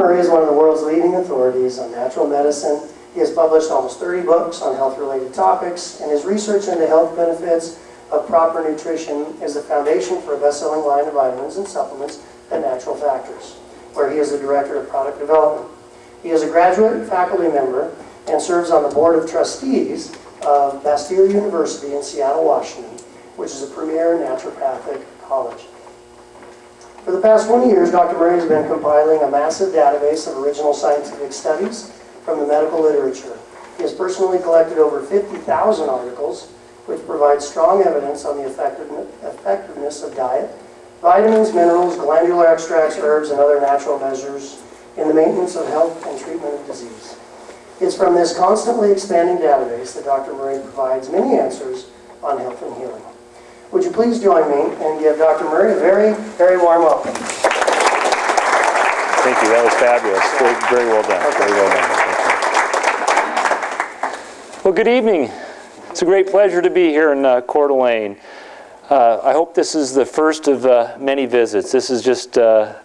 Murray is one of the world's leading authorities on natural medicine. He has published almost 30 books on health-related topics, and his research into health benefits of proper nutrition is the foundation for a best-selling line of vitamins and supplements, The Natural Factors, where he is the Director of Product Development. He is a graduate faculty member and serves on the Board of Trustees of Bastyr University in Seattle, Washington, which is a premier naturopathic college. For the past 20 years, Dr. Murray has been compiling a massive database of original scientific studies from the medical literature. He has personally collected over 50,000 articles, which provide strong evidence on the effectiveness of diet, vitamins, minerals, glandular extracts, herbs, and other natural measures in the maintenance of health and treatment of disease. It's from this constantly expanding database that Dr. Murray provides many answers on health and healing. Would you please join me and give Dr. Murray a very, very warm welcome. Thank you. That was fabulous. Very well done. Okay. Very well done. Well, good evening. It's a great pleasure to be here in Coeur d'Alene. I hope this is the first of many visits. This is just a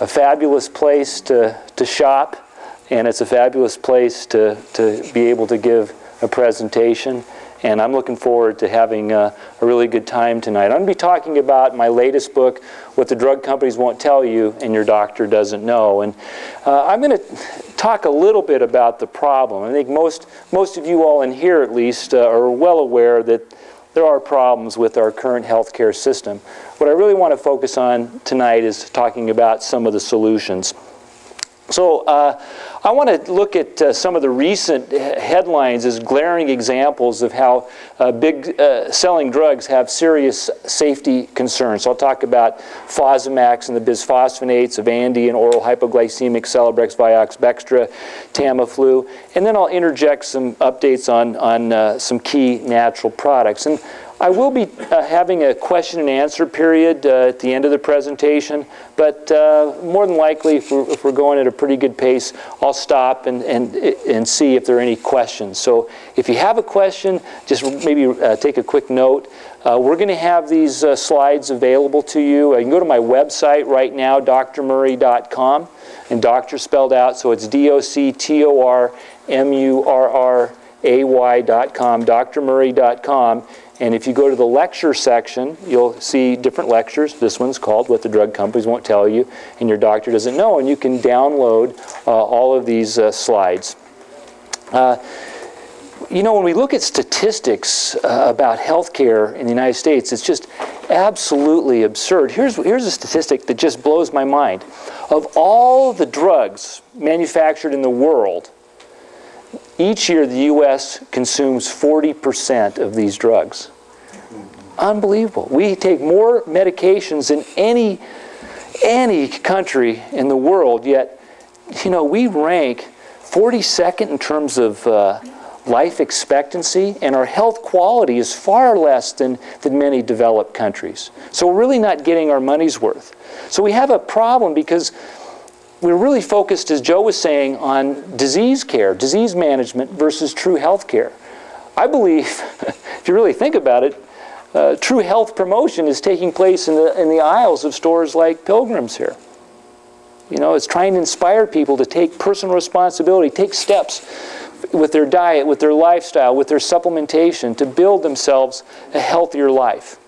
fabulous place to shop, and it's a fabulous place to be able to give a presentation. And I'm looking forward to having a really good time tonight. I'm going to be talking about my latest book, What the Drug Companies Won't Tell You and Your Doctor Doesn't Know. And I'm going to talk a little bit about the problem. I think most of you all in here, at least, are well aware that there are problems with our current healthcare system. What I really want to focus on tonight is talking about some of the solutions. So I want to look at some of the recent headlines as glaring examples of how big selling drugs have serious safety concerns. So I'll talk about Fosamax and the bisphosphonates, Avandia and oral hypoglycemic, Celebrex, Vioxx, Bextra, Tamiflu, and then I'll interject some updates on some key natural products. And I will be having a question and answer period at the end of the presentation, but more than likely, if we're going at a pretty good pace, I'll stop and see if there are any questions. So if you have a question, just maybe take a quick note. We're going to have these slides available to you. You can go to my website right now, drmurray.com, and doctor spelled out, so it's doctormurray.com, drmurray.com. And if you go to the lecture section, you'll see different lectures. This one's called What the Drug Companies Won't Tell You and Your Doctor Doesn't Know. And you can download all of these slides. You know, when we look at statistics about healthcare in the United States, it's just absolutely absurd. Here's a statistic that just blows my mind. Of all the drugs manufactured in the world, each year the U.S. consumes 40% of these drugs. Unbelievable. We take more medications than any country in the world, yet, you know, we rank 42nd in terms of life expectancy, and our health quality is far less than many developed countries. So we're really not getting our money's worth. So we have a problem because we're really focused, as Joe was saying, on disease care, disease management versus true health care. I believe, if you really think about it, true health promotion is taking place in the aisles of stores like Pilgrim's here. You know, it's trying to inspire people to take personal responsibility, take steps with their diet, with their lifestyle, with their supplementation to build themselves a healthier life.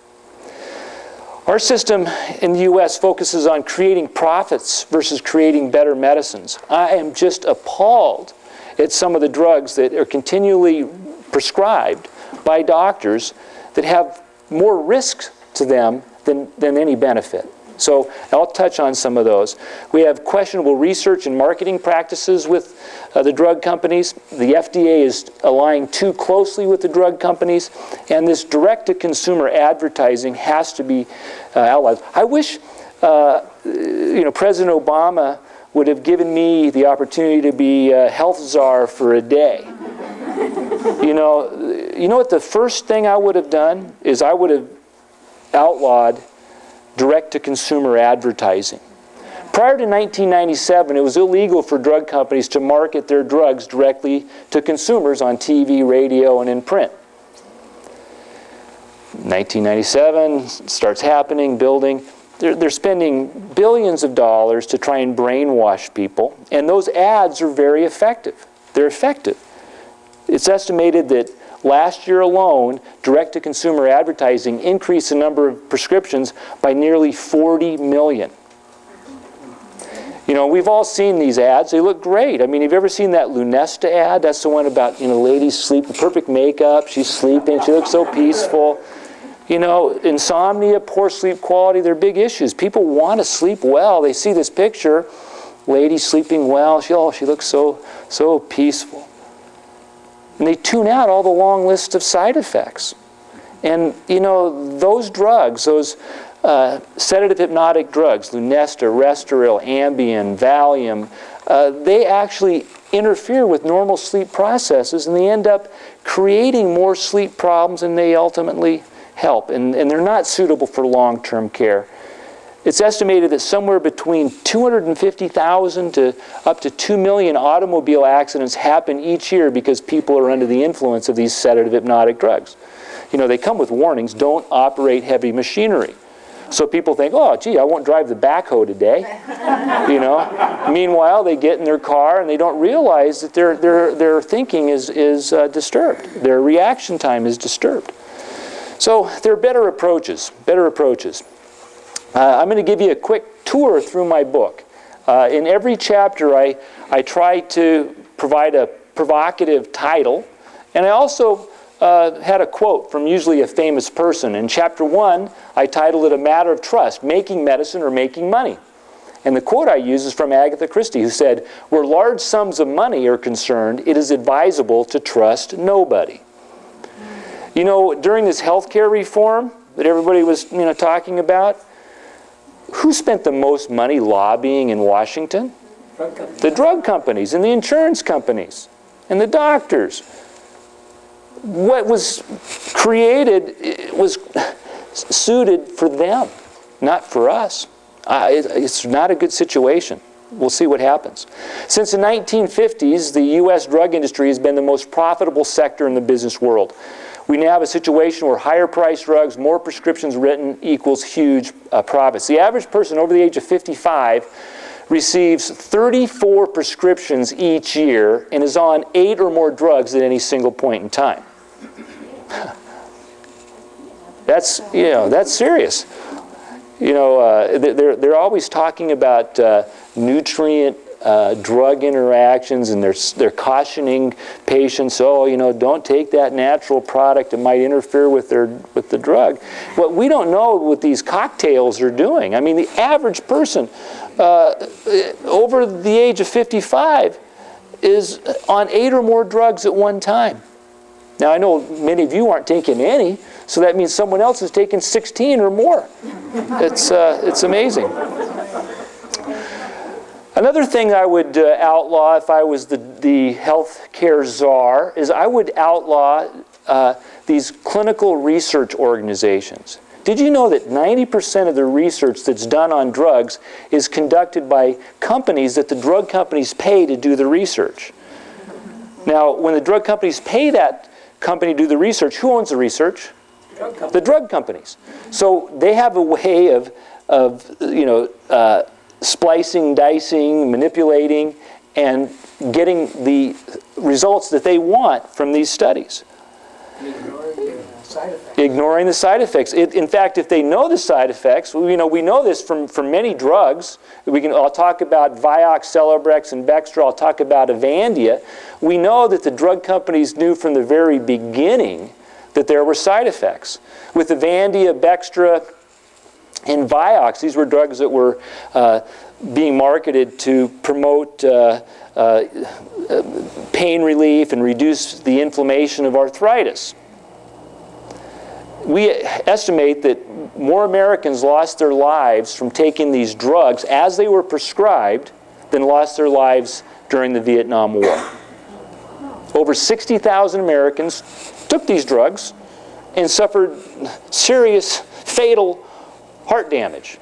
Our system in the U.S. focuses on creating profits versus creating better medicines. I am just appalled at some of the drugs that are continually prescribed by doctors that have more risks to them than any benefit. So I'll touch on some of those. We have questionable research and marketing practices with the drug companies. The FDA is aligning too closely with the drug companies, and this direct-to-consumer advertising has to be outlawed. I wish President Obama would have given me the opportunity to be a health czar for a day. You know what the first thing I would have done is I would have outlawed direct-to-consumer advertising. Prior to 1997, it was illegal for drug companies to market their drugs directly to consumers on TV, radio, and in print. 1997 starts happening, building. they're spending billions of dollars to try and brainwash people, and those ads are very effective. They're effective. It's estimated that last year alone, direct-to-consumer advertising increased the number of prescriptions by nearly 40 million. You know, we've all seen these ads. They look great. I mean, have you ever seen that Lunesta ad? That's the one about, you know, ladies sleep, perfect makeup, she's sleeping, she looks so peaceful. You know, insomnia, poor sleep quality, they're big issues. People want to sleep well. They see this picture, lady sleeping well, she looks so peaceful. And they tune out all the long list of side effects. And, you know, those drugs, those sedative hypnotic drugs, Lunesta, Restoril, Ambien, Valium, they actually interfere with normal sleep processes, and they end up creating more sleep problems than they ultimately help. And they're not suitable for long-term care. It's estimated that somewhere between 250,000 to up to 2 million automobile accidents happen each year because people are under the influence of these sedative hypnotic drugs. You know, they come with warnings, don't operate heavy machinery. So people think, oh, gee, I won't drive the backhoe today. You know? Meanwhile, they get in their car and they don't realize that their thinking is disturbed. Their reaction time is disturbed. So there are better approaches, I'm going to give you a quick tour through my book. In every chapter, I try to provide a provocative title, and I also had a quote from usually a famous person. In chapter 1, I titled it A Matter of Trust, Making Medicine or Making Money. And the quote I use is from Agatha Christie, who said, where large sums of money are concerned, it is advisable to trust nobody. You know, during this healthcare reform that everybody was, talking about, who spent the most money lobbying in Washington? The drug companies and the insurance companies and the doctors. What was created was suited for them, not for us. It's not a good situation. We'll see what happens. Since the 1950s, the U.S. drug industry has been the most profitable sector in the business world. We now have a situation where higher priced drugs, more prescriptions written equals huge profits. The average person over the age of 55 receives 34 prescriptions each year and is on 8 or more drugs at any single point in time. That's serious. They're always talking about nutrient drug interactions, and they're cautioning patients, don't take that natural product, it might interfere with the drug. What we don't know what these cocktails are doing. I mean, the average person over the age of 55 is on 8 or more drugs at one time. Now, I know many of you aren't taking any, so that means someone else is taking 16 or more. It's amazing. Another thing I would outlaw if I was the healthcare czar is I would outlaw these clinical research organizations. Did you know that 90% of the research that's done on drugs is conducted by companies that the drug companies pay to do the research? Now, when the drug companies pay that company to do the research, who owns the research? The drug companies. So they have a way of splicing, dicing, manipulating, and getting the results that they want from these studies. Ignoring the side effects. In fact, if they know the side effects, we know this from many drugs. I'll talk about Vioxx, Celebrex, and Bextra. I'll talk about Avandia. We know that the drug companies knew from the very beginning that there were side effects. With Avandia, Bextra, and Vioxx, these were drugs that were being marketed to promote pain relief and reduce the inflammation of arthritis. We estimate that more Americans lost their lives from taking these drugs as they were prescribed than lost their lives during the Vietnam War. Over 60,000 Americans took these drugs and suffered serious, fatal heart damage.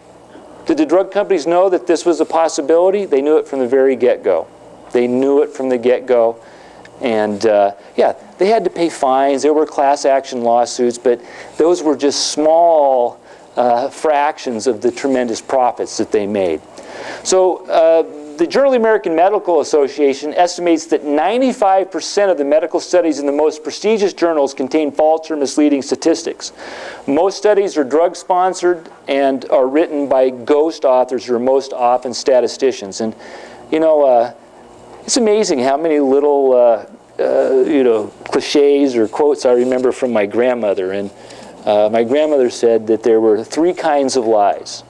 Did the drug companies know that this was a possibility? They knew it from the very get-go. They knew it from the get-go. And they had to pay fines. There were class action lawsuits, but those were just small fractions of the tremendous profits that they made. So the Journal of the American Medical Association estimates that 95% of the medical studies in the most prestigious journals contain false or misleading statistics. Most studies are drug-sponsored and are written by ghost authors who are most often statisticians. And, you know, it's amazing how many little, you know, cliches or quotes I remember from my grandmother. And my grandmother said that there were 3 kinds of lies: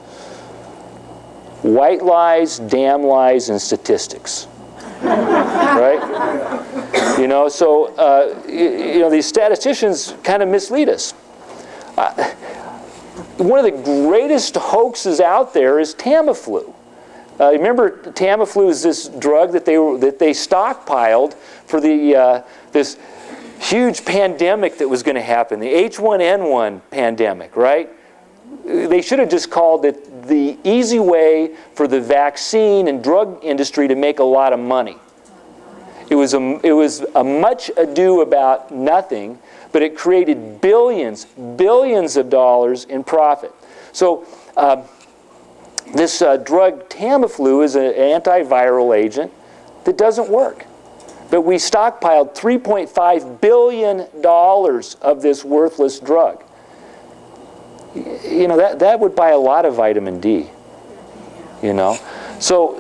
white lies, damn lies, and statistics. Right? You know, so, you know, these statisticians kind of mislead us. One of the greatest hoaxes out there is Tamiflu. Remember, Tamiflu is this drug that they stockpiled for the, this huge pandemic that was going to happen, the H1N1 pandemic, right? They should have just called it the easy way for the vaccine and drug industry to make a lot of money. It was a much ado about nothing, but it created billions of dollars in profit. So this drug Tamiflu is an antiviral agent that doesn't work. But we stockpiled $3.5 billion of this worthless drug. You know, that would buy a lot of vitamin D, you know. So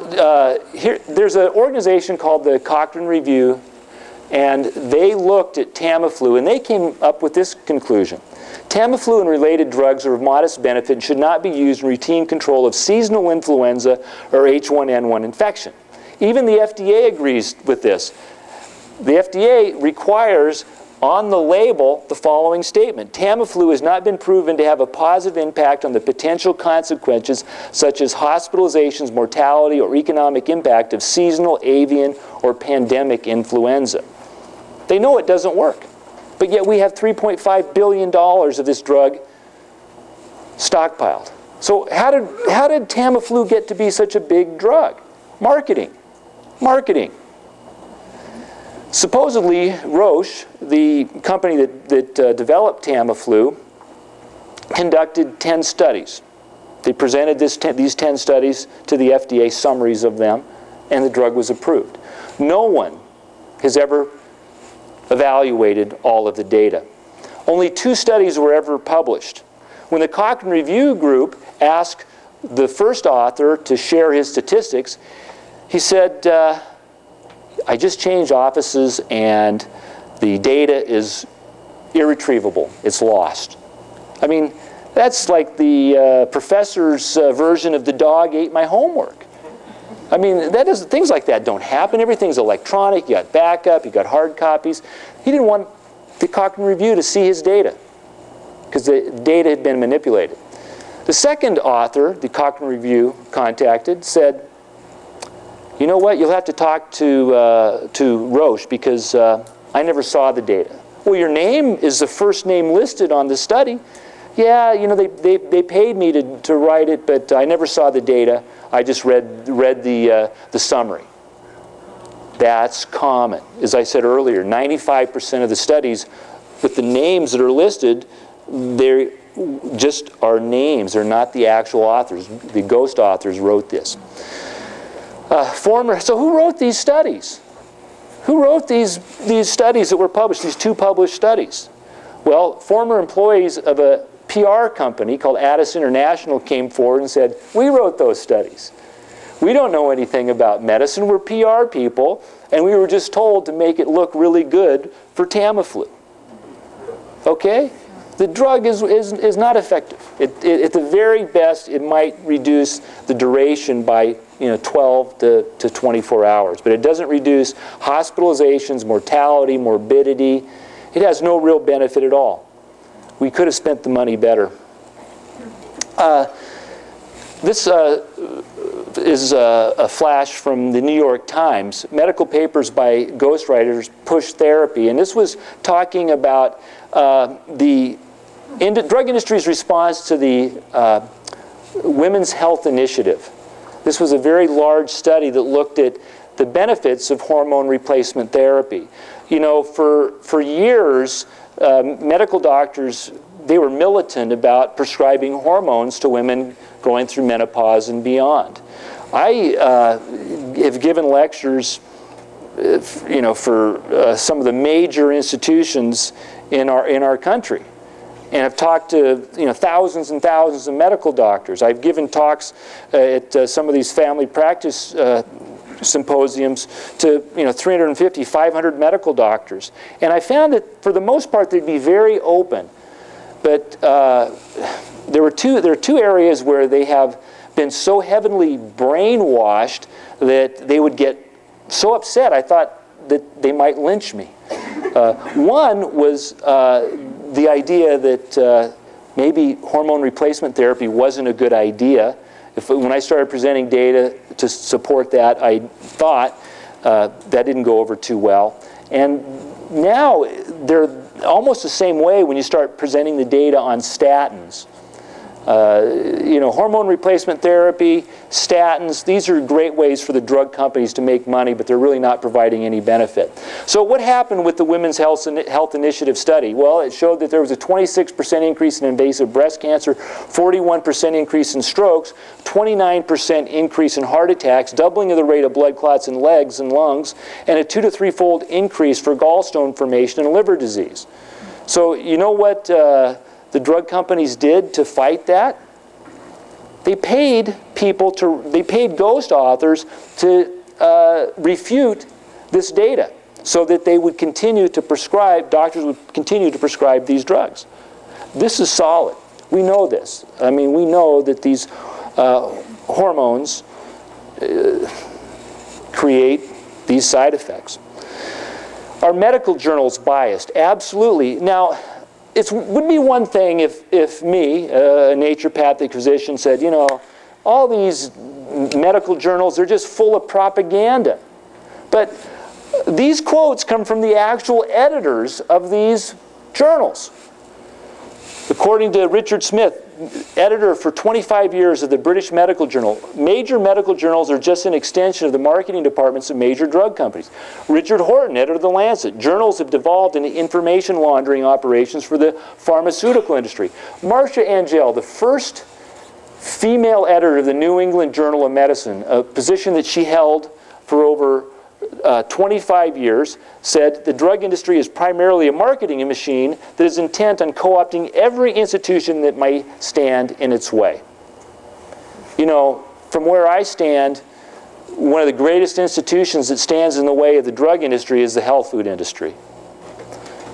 there's an organization called the Cochrane Review, and they looked at Tamiflu, and they came up with this conclusion. Tamiflu and related drugs are of modest benefit and should not be used in routine control of seasonal influenza or H1N1 infection. Even the FDA agrees with this. The FDA requires on the label the following statement: Tamiflu has not been proven to have a positive impact on the potential consequences such as hospitalizations, mortality, or economic impact of seasonal, avian, or pandemic influenza. They know it doesn't work, but yet we have $3.5 billion of this drug stockpiled. So how did Tamiflu get to be such a big drug? Marketing. Supposedly, Roche, the company that developed Tamiflu, conducted 10 studies. They presented these 10 studies to the FDA, summaries of them, and the drug was approved. No one has ever evaluated all of the data. Only 2 studies were ever published. When the Cochrane Review group asked the first author to share his statistics, he said, I just changed offices and the data is irretrievable. It's lost. I mean, that's like the professor's version of the dog ate my homework. I mean, things like that don't happen. Everything's electronic. You got backup. You got hard copies. He didn't want the Cochrane Review to see his data because the data had been manipulated. The second author the Cochrane Review contacted said, you know what, you'll have to talk to Roche because I never saw the data. Well, your name is the first name listed on the study. Yeah, you know, they paid me to write it, but I never saw the data. I just read the summary. That's common. As I said earlier, 95% of the studies with the names that are listed, they just are names. They're not the actual authors. The ghost authors wrote this. So who wrote these studies? Who wrote these studies that were published, these 2 published studies? Well, former employees of a PR company called Addis International came forward and said, we wrote those studies. We don't know anything about medicine. We're PR people, and we were just told to make it look really good for Tamiflu. Okay? The drug is not effective. At the very best, it might reduce the duration by 12 to 24 hours. But it doesn't reduce hospitalizations, mortality, morbidity. It has no real benefit at all. We could have spent the money better. This is a flash from the New York Times. Medical papers by ghostwriters push therapy. And this was talking about the drug industry's response to the Women's Health Initiative. This was a very large study that looked at the benefits of hormone replacement therapy. You know, for years, medical doctors, they were militant about prescribing hormones to women going through menopause and beyond. I have given lectures, for some of the major institutions in our country, and I've talked to thousands and thousands of medical doctors. I've given talks at some of these family practice symposiums to 350, 500 medical doctors, and I found that for the most part they'd be very open. But there are two areas where they have been so heavily brainwashed that they would get so upset I thought that they might lynch me. One was the idea that maybe hormone replacement therapy wasn't a good idea. When I started presenting data to support that, I thought that didn't go over too well. And now they're almost the same way when you start presenting the data on statins. Hormone replacement therapy, statins, these are great ways for the drug companies to make money, but they're really not providing any benefit. So what happened with the Women's Health Initiative study? Well, it showed that there was a 26% increase in invasive breast cancer, 41% increase in strokes, 29% increase in heart attacks, doubling of the rate of blood clots in legs and lungs, and a 2- to 3-fold increase for gallstone formation and liver disease. So you know what the drug companies did to fight that? They paid ghost authors to refute this data so that they would continue to prescribe, doctors would continue to prescribe these drugs. This is solid. We know this. I mean, we know that these hormones create these side effects. Are medical journals biased? Absolutely. Now, it would be one thing if me, a naturopathic physician, said, all these medical journals are just full of propaganda. But these quotes come from the actual editors of these journals. According to Richard Smith, editor for 25 years of the British Medical Journal, major medical journals are just an extension of the marketing departments of major drug companies. Richard Horton, editor of The Lancet, journals have devolved into information laundering operations for the pharmaceutical industry. Marcia Angell, the first female editor of the New England Journal of Medicine, a position that she held for over 25 years, said the drug industry is primarily a marketing machine that is intent on co-opting every institution that might stand in its way. From where I stand, one of the greatest institutions that stands in the way of the drug industry is the health food industry.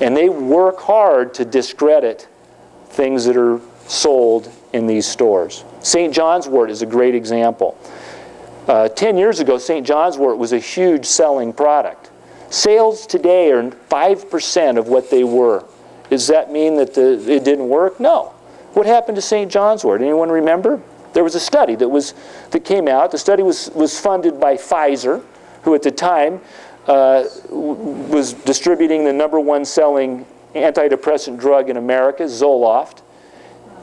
And they work hard to discredit things that are sold in these stores. St. John's wort is a great example. 10 years ago, St. John's wort was a huge selling product. Sales today are 5% of what they were. Does that mean that it didn't work? No. What happened to St. John's wort? Anyone remember? There was a study that came out. The study was funded by Pfizer, who at the time was distributing the #1 selling antidepressant drug in America, Zoloft.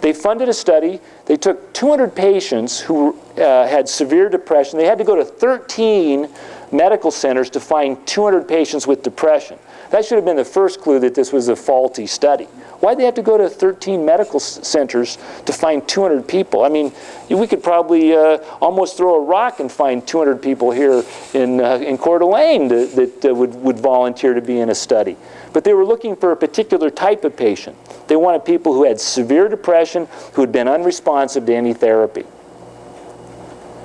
They funded a study. They took 200 patients who had severe depression. They had to go to 13 medical centers to find 200 patients with depression. That should have been the first clue that this was a faulty study. Why'd they have to go to 13 medical centers to find 200 people? I mean, we could probably almost throw a rock and find 200 people here in Coeur d'Alene that would volunteer to be in a study. But they were looking for a particular type of patient. They wanted people who had severe depression, who had been unresponsive to any therapy.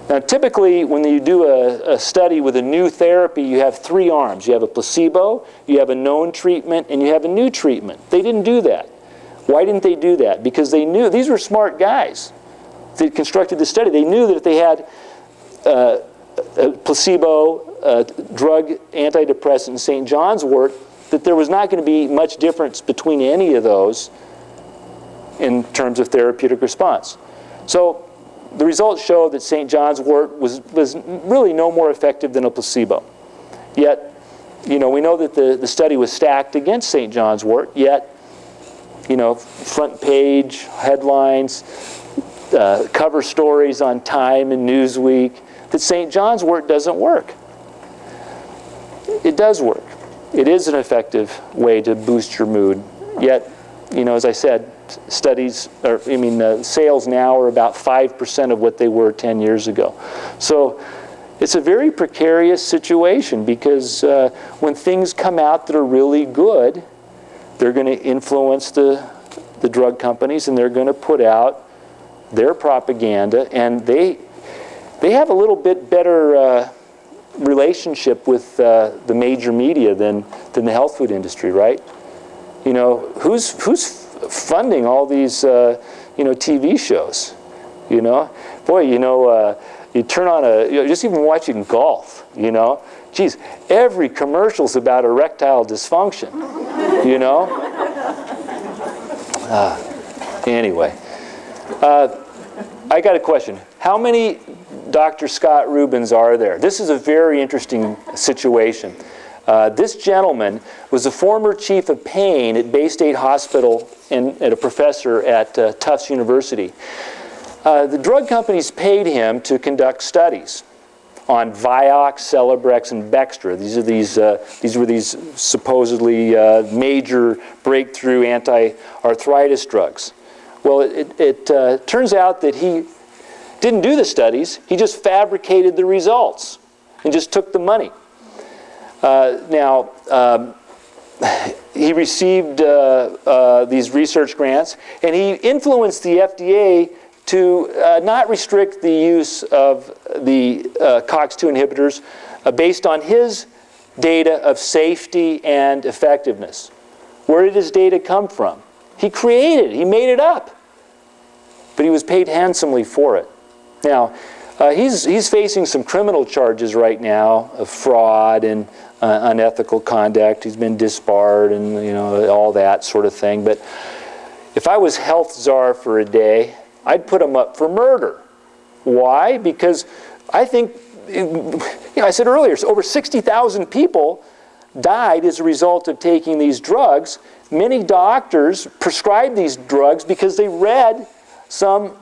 Now, typically, when you do a study with a new therapy, you have 3 arms. You have a placebo, you have a known treatment, and you have a new treatment. They didn't do that. Why didn't they do that? Because they knew, these were smart guys that constructed the study. They knew that if they had a placebo, drug, antidepressant, and St. John's wort, that there was not going to be much difference between any of those in terms of therapeutic response. So the results show that St. John's wort was really no more effective than a placebo. Yet, we know that the study was stacked against St. John's wort, yet, front page, headlines, cover stories on Time and Newsweek, that St. John's wort doesn't work. It does work. It is an effective way to boost your mood. Yet, as I said, sales now are about 5% of what they were 10 years ago. So it's a very precarious situation because when things come out that are really good, they're going to influence the drug companies, and they're going to put out their propaganda, and they have a little bit better relationship with the major media than the health food industry, right? You know, who's funding all these TV shows? You know, boy, you turn on just even watching golf, geez, every commercial's about erectile dysfunction, Anyway, I got a question. How many Dr. Scott Rubins are there? This is a very interesting situation. This gentleman was a former chief of pain at Bay State Hospital and a professor at Tufts University. The drug companies paid him to conduct studies on Vioxx, Celebrex, and Bextra. These were these supposedly major breakthrough anti-arthritis drugs. Well, it turns out that he didn't do the studies. He just fabricated the results and just took the money. He received these research grants, and he influenced the FDA to not restrict the use of the COX-2 inhibitors based on his data of safety and effectiveness. Where did his data come from? He created it. He made it up. But he was paid handsomely for it. Now, he's facing some criminal charges right now of fraud and unethical conduct. He's been disbarred and all that sort of thing. But if I was health czar for a day, I'd put him up for murder. Why? Because I think, I said earlier, over 60,000 people died as a result of taking these drugs. Many doctors prescribed these drugs because they read some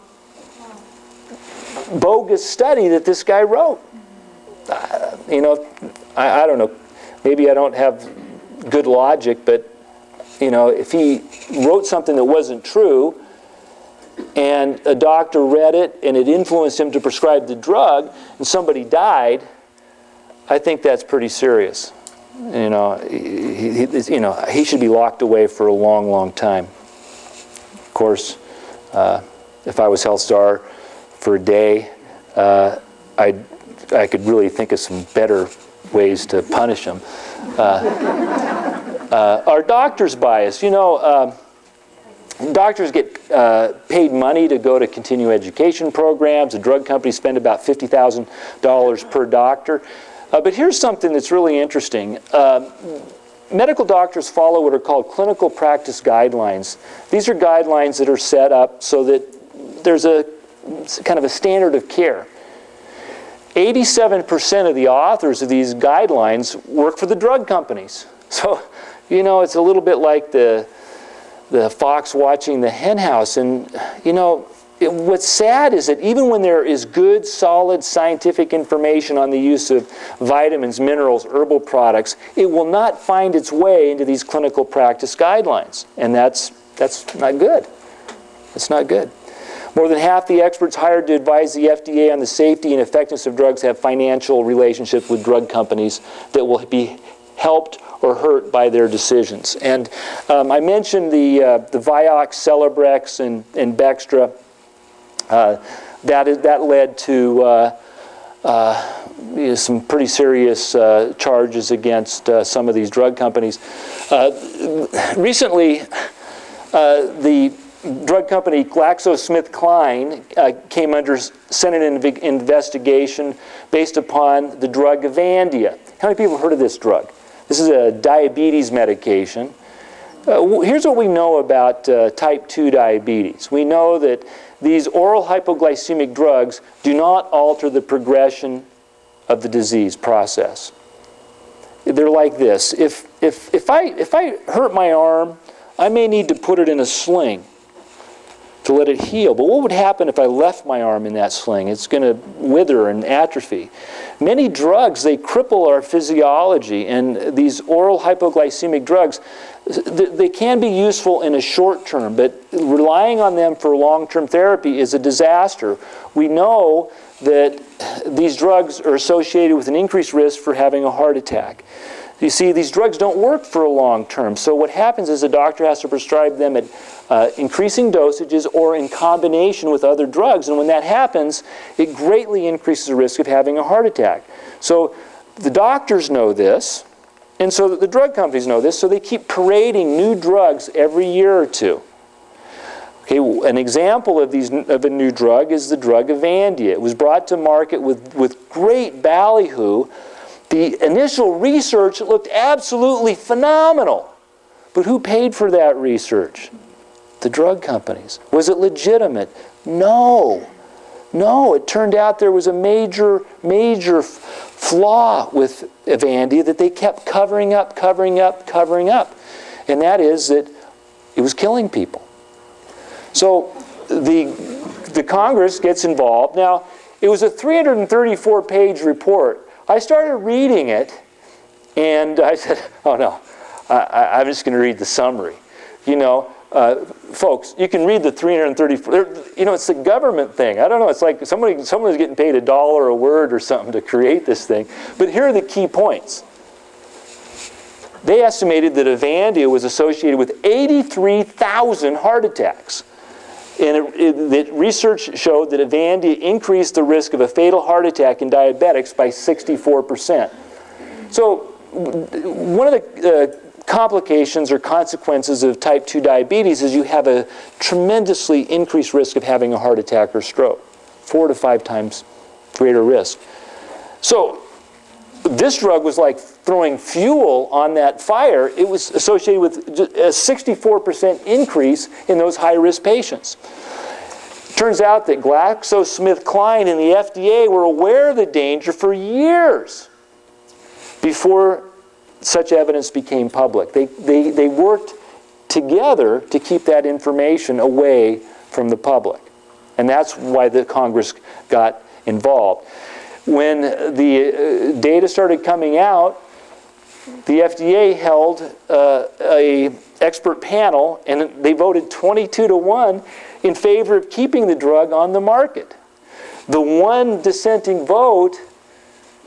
bogus study that this guy wrote. I don't know. Maybe I don't have good logic, but if he wrote something that wasn't true, and a doctor read it, and it influenced him to prescribe the drug, and somebody died, I think that's pretty serious. He should be locked away for a long, long time. Of course, if I was health czar for a day, I could really think of some better ways to punish him. Our doctor's bias. Doctors get paid money to go to continuing education programs. The drug companies spend about $50,000 per doctor. But here's something that's really interesting. Medical doctors follow what are called clinical practice guidelines. These are guidelines that are set up so that there's a kind of a standard of care. 87% of the authors of these guidelines work for the drug companies. So, it's a little bit like the fox watching the hen house. And, what's sad is that even when there is good, solid scientific information on the use of vitamins, minerals, herbal products, it will not find its way into these clinical practice guidelines. And that's not good. It's not good. More than half the experts hired to advise the FDA on the safety and effectiveness of drugs have financial relationships with drug companies that will be helped or hurt by their decisions. And I mentioned the Vioxx, Celebrex, and Bextra. That led to some pretty serious charges against some of these drug companies. Recently, the drug company GlaxoSmithKline came under Senate investigation based upon the drug Avandia. How many people have heard of this drug? This is a diabetes medication. Here's what we know about type 2 diabetes. We know that these oral hypoglycemic drugs do not alter the progression of the disease process. They're like this. If I hurt my arm, I may need to put it in a sling to let it heal. But what would happen if I left my arm in that sling? It's going to wither and atrophy. Many drugs, they cripple our physiology, and these oral hypoglycemic drugs they can be useful in a short term, but relying on them for long-term therapy is a disaster. We know that these drugs are associated with an increased risk for having a heart attack. You see, these drugs don't work for a long term, so what happens is a doctor has to prescribe them at increasing dosages or in combination with other drugs, and when that happens, it greatly increases the risk of having a heart attack. So the doctors know this, and so the drug companies know this, so they keep parading new drugs every year or two. Okay, an example of a new drug is the drug Avandia. It was brought to market with great ballyhoo. The initial research looked absolutely phenomenal. But who paid for that research? The drug companies. Was it legitimate? No. No, it turned out there was a major flaw with Avandia that they kept covering up. And that is that it was killing people. So the Congress gets involved. Now, it was a 334-page report. I started reading it, and I said, oh no, I'm just going to read the summary. You know, folks, you can read the 334, you know, it's a government thing. I don't know, it's like someone's getting paid $1 a word or something to create this thing. But here are the key points. They estimated that Avandia was associated with 83,000 heart attacks. And the research showed that Avandia increased the risk of a fatal heart attack in diabetics by 64%. So one of the complications or consequences of type 2 diabetes is you have a tremendously increased risk of having a heart attack or stroke, 4 to 5 times greater risk. So this drug was like throwing fuel on that fire. It was associated with a 64% increase in those high-risk patients. Turns out that GlaxoSmithKline and the FDA were aware of the danger for years before such evidence became public. They worked together to keep that information away from the public. And that's why the Congress got involved. When the data started coming out, the FDA held an expert panel, and they voted 22-1 in favor of keeping the drug on the market. The one dissenting vote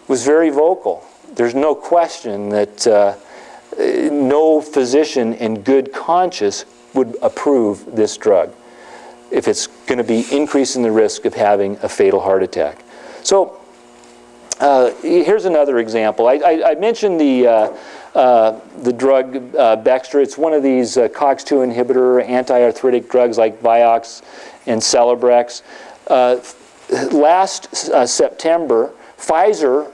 was very vocal. There's no question that no physician in good conscience would approve this drug if it's going to be increasing the risk of having a fatal heart attack. So here's another example. I mentioned the drug Bastyr. It's one of these COX-2 inhibitor anti-arthritic drugs like Vioxx and Celebrex. Last September, Pfizer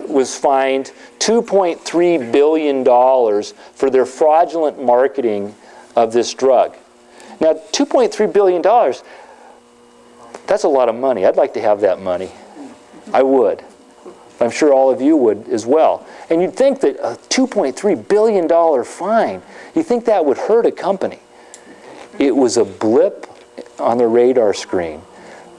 was fined $2.3 billion for their fraudulent marketing of this drug. Now, $2.3 billion, that's a lot of money. I'd like to have that money. I would. I'm sure all of you would as well. And you'd think that a $2.3 billion fine, you'd think that would hurt a company. It was a blip on the radar screen.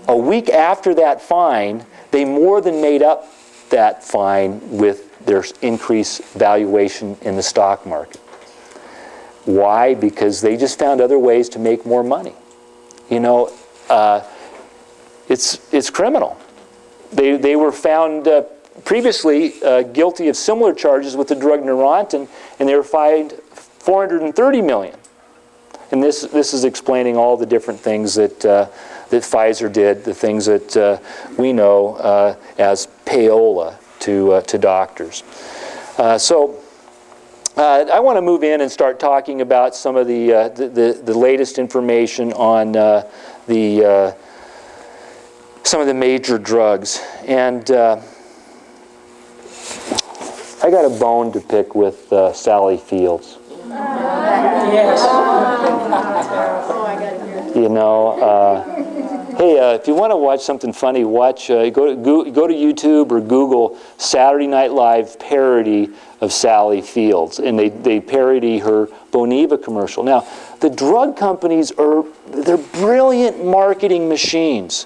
A week after that fine, they more than made up that fine with their increased valuation in the stock market. Why? Because they just found other ways to make more money. You know, it's criminal. They were found previously guilty of similar charges with the drug Neurontin, and they were fined $430 million. And this is explaining all the different things that Pfizer did, the things that we know as payola to doctors. So I want to move in and start talking about some of the latest information on some of the major drugs. And I got a bone to pick with Sally Fields. Yes. You know, hey, if you want to watch something funny, watch. Go to YouTube or Google Saturday Night Live parody of Sally Fields, and they parody her Boniva commercial. Now, the drug companies they're brilliant marketing machines.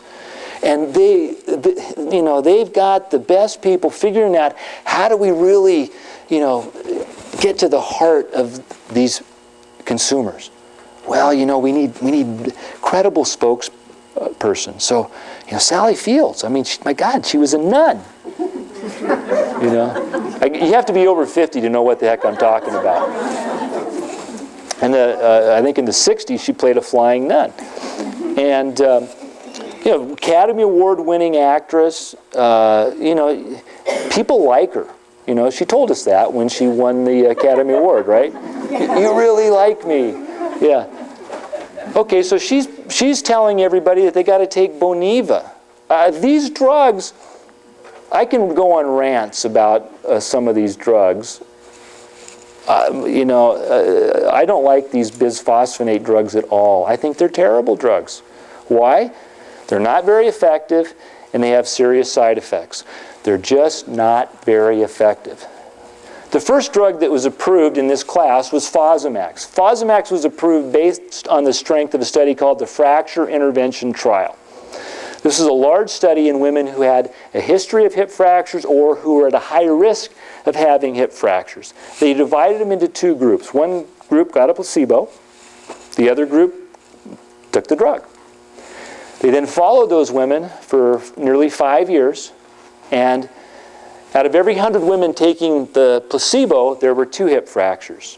And they've got the best people figuring out how do we really, get to the heart of these consumers. Well, we need credible spokesperson. So, Sally Fields, my God, she was a nun. You have to be over 50 to know what the heck I'm talking about. And I think in the 60s, she played a flying nun. And, Academy Award-winning actress, people like her. She told us that when she won the Academy Award, right? You really like me. Yeah. Okay, so she's telling everybody that they got to take Boniva. These drugs, I can go on rants about some of these drugs. I don't like these bisphosphonate drugs at all. I think they're terrible drugs. Why? They're not very effective, and they have serious side effects. They're just not very effective. The first drug that was approved in this class was Fosamax. Fosamax was approved based on the strength of a study called the Fracture Intervention Trial. This is a large study in women who had a history of hip fractures or who were at a high risk of having hip fractures. They divided them into two groups. One group got a placebo. The other group took the drug. They then followed those women for nearly 5 years, and out of every 100 women taking the placebo, there were 2 hip fractures.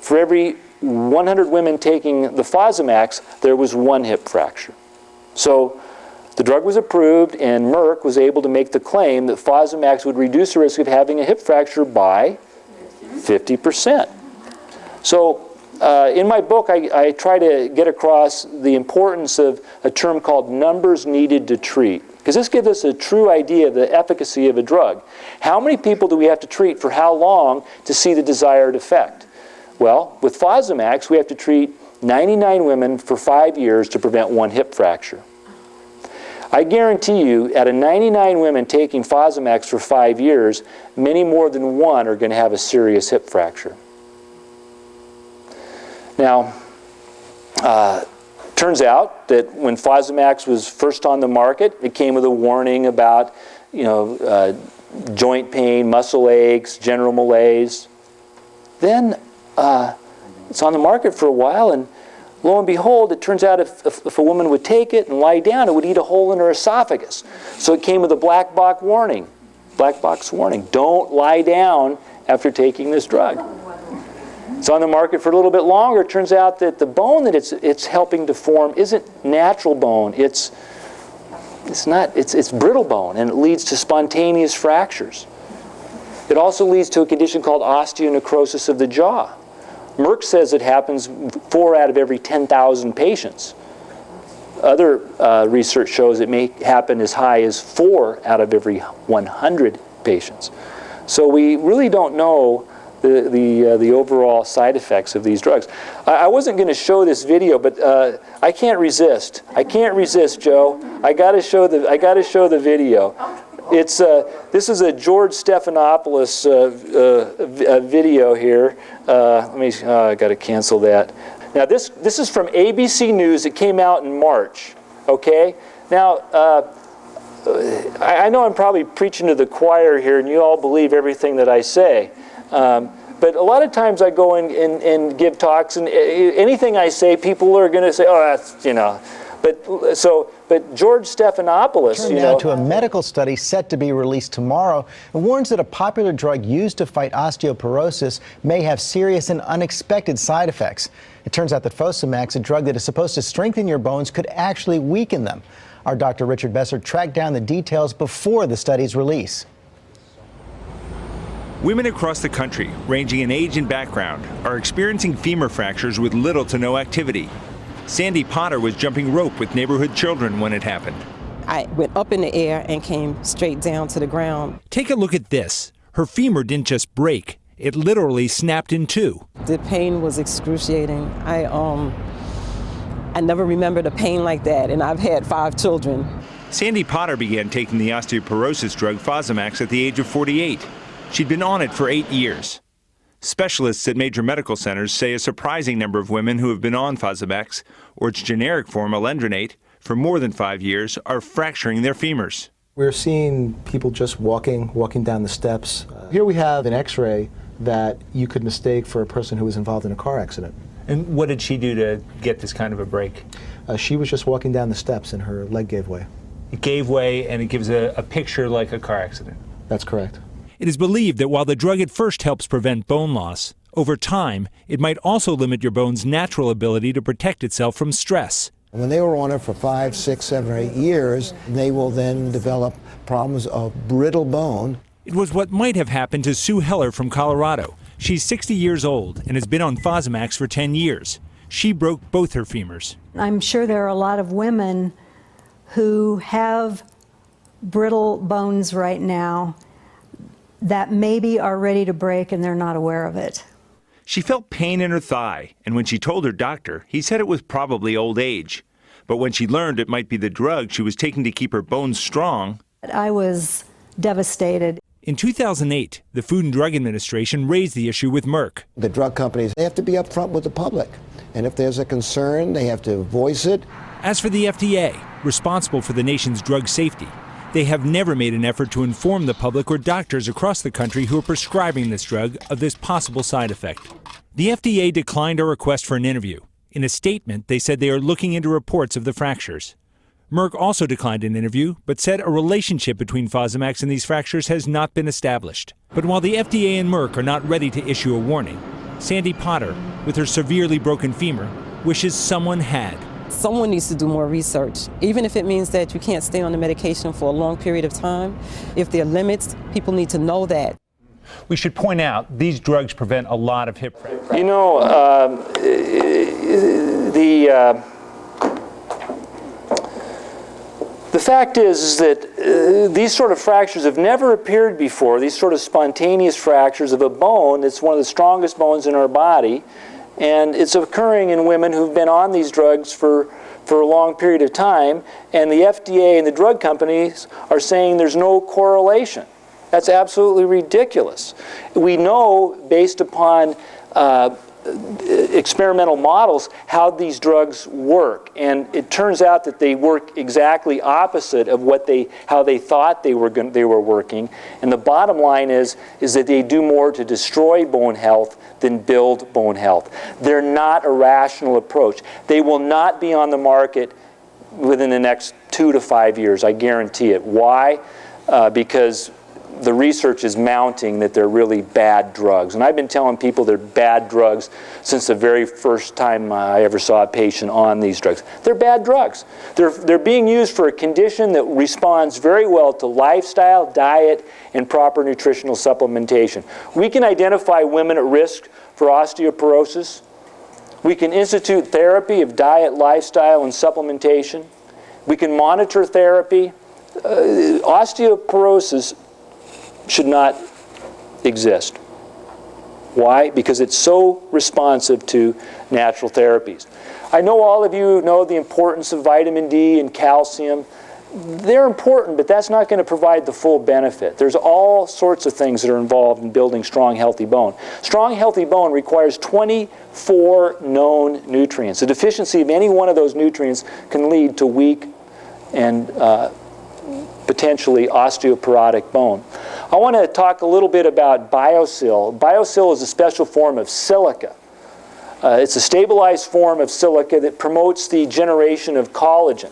For every 100 women taking the Fosamax, there was 1 hip fracture. So the drug was approved, and Merck was able to make the claim that Fosamax would reduce the risk of having a hip fracture by 50%. So in my book, I try to get across the importance of a term called numbers needed to treat, because this gives us a true idea of the efficacy of a drug. How many people do we have to treat for how long to see the desired effect? Well, with Fosamax, we have to treat 99 women for 5 years to prevent 1 hip fracture. I guarantee you, out of 99 women taking Fosamax for 5 years, many more than 1 are going to have a serious hip fracture. Now, turns out that when Fosamax was first on the market, it came with a warning about, joint pain, muscle aches, general malaise. Then it's on the market for a while, and lo and behold, it turns out if a woman would take it and lie down, it would eat a hole in her esophagus. So it came with a black box warning. Black box warning. Don't lie down after taking this drug. It's on the market for a little bit longer. It turns out that the bone that it's helping to form isn't natural bone. It's brittle bone, and it leads to spontaneous fractures. It also leads to a condition called osteonecrosis of the jaw. Merck says it happens 4 out of every 10,000 patients. Other research shows it may happen as high as 4 out of every 100 patients. So we really don't know the overall side effects of these drugs. I wasn't going to show this video, but I can't resist. I can't resist, Joe. I got to show the video. This is a George Stephanopoulos video here. I got to cancel that. Now this is from ABC News. It came out in March. Okay. Now I know I'm probably preaching to the choir here, and you all believe everything that I say. But a lot of times I go and give talks, and anything I say, people are going to say, "Oh, that's But George Stephanopoulos, Turn now to a medical study set to be released tomorrow. It warns that a popular drug used to fight osteoporosis may have serious and unexpected side effects. It turns out that Fosamax, a drug that is supposed to strengthen your bones, could actually weaken them. Our Dr. Richard Bastyr tracked down the details before the study's release. Women across the country, ranging in age and background, are experiencing femur fractures with little to no activity. Sandy Potter was jumping rope with neighborhood children when it happened. I went up in the air and came straight down to the ground. Take a look at this. Her femur didn't just break, it literally snapped in 2. The pain was excruciating. I never remembered a pain like that, and I've had 5 children. Sandy Potter began taking the osteoporosis drug Fosamax at the age of 48. She'd been on it for 8 years. Specialists at major medical centers say a surprising number of women who have been on Fosamax, or its generic form alendronate, for more than 5 years are fracturing their femurs. We're seeing people just walking down the steps. Here we have an x-ray that you could mistake for a person who was involved in a car accident. And what did she do to get this kind of a break? She was just walking down the steps and her leg gave way. It gave way, and it gives a picture like a car accident. That's correct. It is believed that while the drug at first helps prevent bone loss, over time, it might also limit your bone's natural ability to protect itself from stress. When they were on it for 5, 6, 7, or 8 years, they will then develop problems of brittle bone. It was what might have happened to Sue Heller from Colorado. She's 60 years old and has been on Fosamax for 10 years. She broke both her femurs. I'm sure there are a lot of women who have brittle bones right now that maybe are ready to break and they're not aware of it. She felt pain in her thigh, and when she told her doctor, he said it was probably old age. But when she learned it might be the drug she was taking to keep her bones strong, I was devastated. in 2008, the Food and Drug Administration raised the issue with Merck. The drug companies, they have to be upfront with the public. And if there's a concern, they have to voice it. As for the FDA, responsible for the nation's drug safety, they have never made an effort to inform the public or doctors across the country who are prescribing this drug of this possible side effect. The FDA declined our request for an interview. In a statement, they said they are looking into reports of the fractures. Merck also declined an interview, but said a relationship between Fosamax and these fractures has not been established. But while the FDA and Merck are not ready to issue a warning, Sandy Potter, with her severely broken femur, wishes someone had. Someone needs to do more research, even if it means that you can't stay on the medication for a long period of time. If there are limits, people need to know that. We should point out these drugs prevent a lot of hip fractures. You know, the fact is that these sort of fractures have never appeared before, these sort of spontaneous fractures of a bone that's one of the strongest bones in our body, and it's occurring in women who've been on these drugs for a long period of time, and the FDA and the drug companies are saying there's no correlation. That's absolutely ridiculous. We know, based upon experimental models, how these drugs work, and it turns out that they work exactly opposite of how they thought they were working. And the bottom line is that they do more to destroy bone health than build bone health. They're not a rational approach. They will not be on the market within the next 2 to 5 years, I guarantee it. Why? Because the research is mounting that they're really bad drugs. And I've been telling people they're bad drugs since the very first time I ever saw a patient on these drugs. They're bad drugs. They're being used for a condition that responds very well to lifestyle, diet, and proper nutritional supplementation. We can identify women at risk for osteoporosis. We can institute therapy of diet, lifestyle, and supplementation. We can monitor therapy. Osteoporosis should not exist. Why? Because it's so responsive to natural therapies. I know all of you know the importance of vitamin D and calcium. They're important, but that's not going to provide the full benefit. There's all sorts of things that are involved in building strong, healthy bone. Strong, healthy bone requires 24 known nutrients. A deficiency of any one of those nutrients can lead to weak and potentially osteoporotic bone. I want to talk a little bit about BioSil. BioSil is a special form of silica. It's a stabilized form of silica that promotes the generation of collagen.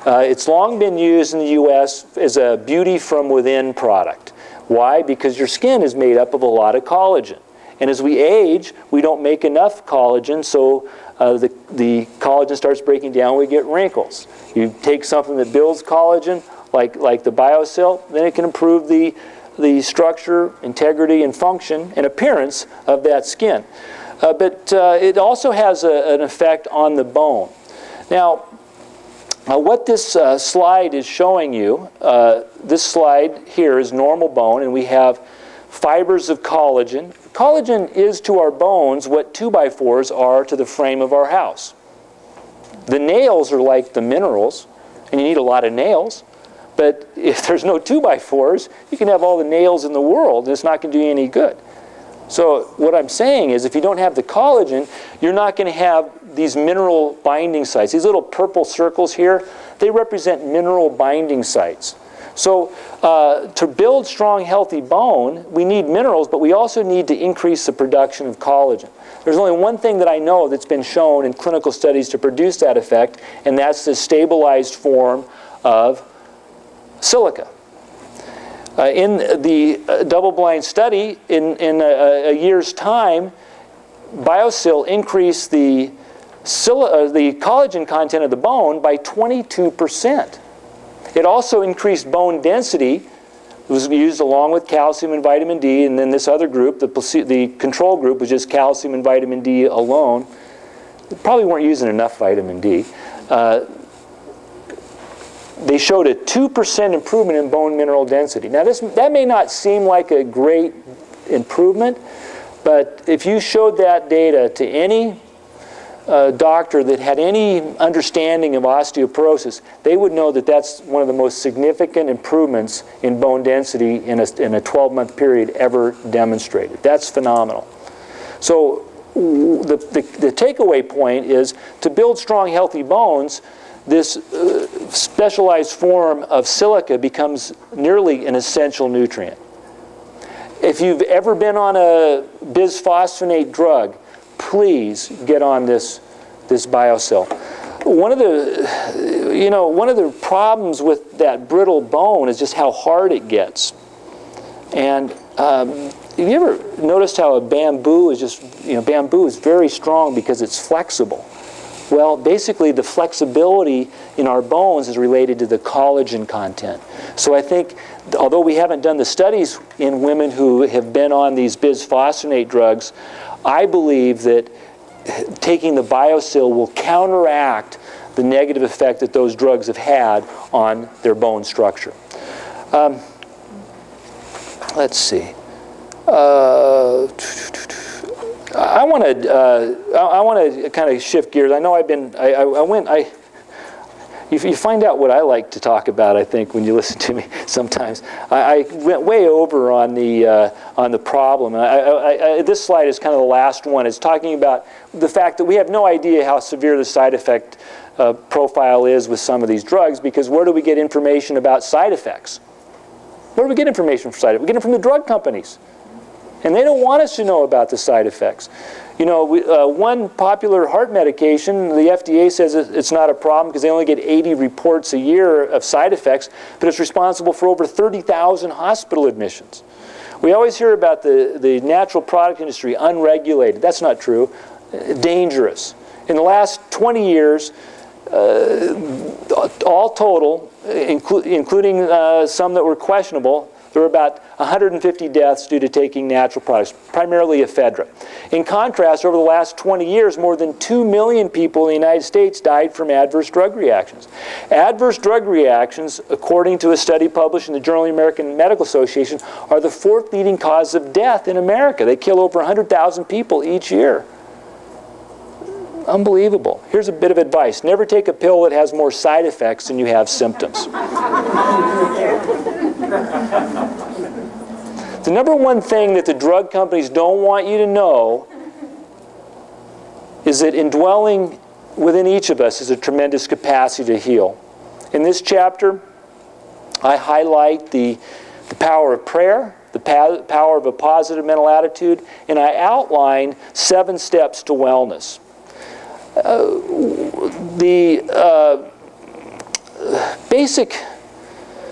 It's long been used in the U.S. as a beauty from within product. Why? Because your skin is made up of a lot of collagen. And as we age, we don't make enough collagen, so the collagen starts breaking down, we get wrinkles. You take something that builds collagen, like the BioSil, then it can improve the structure, integrity, and function and appearance of that skin. But it also has an effect on the bone. Now, what this slide is showing you, this slide here is normal bone, and we have fibers of collagen. Collagen is to our bones what 2x4s are to the frame of our house. The nails are like the minerals, and you need a lot of nails. But if there's no 2x4s, you can have all the nails in the world, and it's not going to do you any good. So what I'm saying is if you don't have the collagen, you're not going to have these mineral binding sites. These little purple circles here, they represent mineral binding sites. So to build strong, healthy bone, we need minerals, but we also need to increase the production of collagen. There's only one thing that I know that's been shown in clinical studies to produce that effect, and that's the stabilized form of silica. In the double-blind study, in a year's time, BioSil increased the collagen content of the bone by 22%. It also increased bone density. It was used along with calcium and vitamin D, and then this other group, the control group, was just calcium and vitamin D alone. They probably weren't using enough vitamin D. They showed a 2% improvement in bone mineral density. Now that may not seem like a great improvement, but if you showed that data to any doctor that had any understanding of osteoporosis, they would know that that's one of the most significant improvements in bone density in a 12-month period ever demonstrated. That's phenomenal. So the takeaway point is, to build strong, healthy bones, this specialized form of silica becomes nearly an essential nutrient. If you've ever been on a bisphosphonate drug, please get on this BioSil. One of the problems with that brittle bone is just how hard it gets. And have you ever noticed how a bamboo is bamboo is very strong because it's flexible? Well, basically the flexibility in our bones is related to the collagen content. So I think, although we haven't done the studies in women who have been on these bisphosphonate drugs, I believe that taking the BioSil will counteract the negative effect that those drugs have had on their bone structure. Let's see. I want to kind of shift gears. I know you find out what I like to talk about, I think, when you listen to me sometimes. I went way over on the problem. This slide is kind of the last one. It's talking about the fact that we have no idea how severe the side effect profile is with some of these drugs, because where do we get information about side effects? Where do we get information for side effects? We get it from the drug companies. And they don't want us to know about the side effects. You know, one popular heart medication, the FDA says it's not a problem because they only get 80 reports a year of side effects, but it's responsible for over 30,000 hospital admissions. We always hear about the natural product industry, unregulated. That's not true. Dangerous. In the last 20 years, all total, including some that were questionable, there were about 150 deaths due to taking natural products, primarily ephedra. In contrast, over the last 20 years, more than 2 million people in the United States died from adverse drug reactions. Adverse drug reactions, according to a study published in the Journal of the American Medical Association, are the 4th leading cause of death in America. They kill over 100,000 people each year. Unbelievable. Here's a bit of advice. Never take a pill that has more side effects than you have symptoms. The number one thing that the drug companies don't want you to know is that indwelling within each of us is a tremendous capacity to heal. In this chapter, I highlight the power of prayer, the power of a positive mental attitude, and I outline 7 steps to wellness. The basic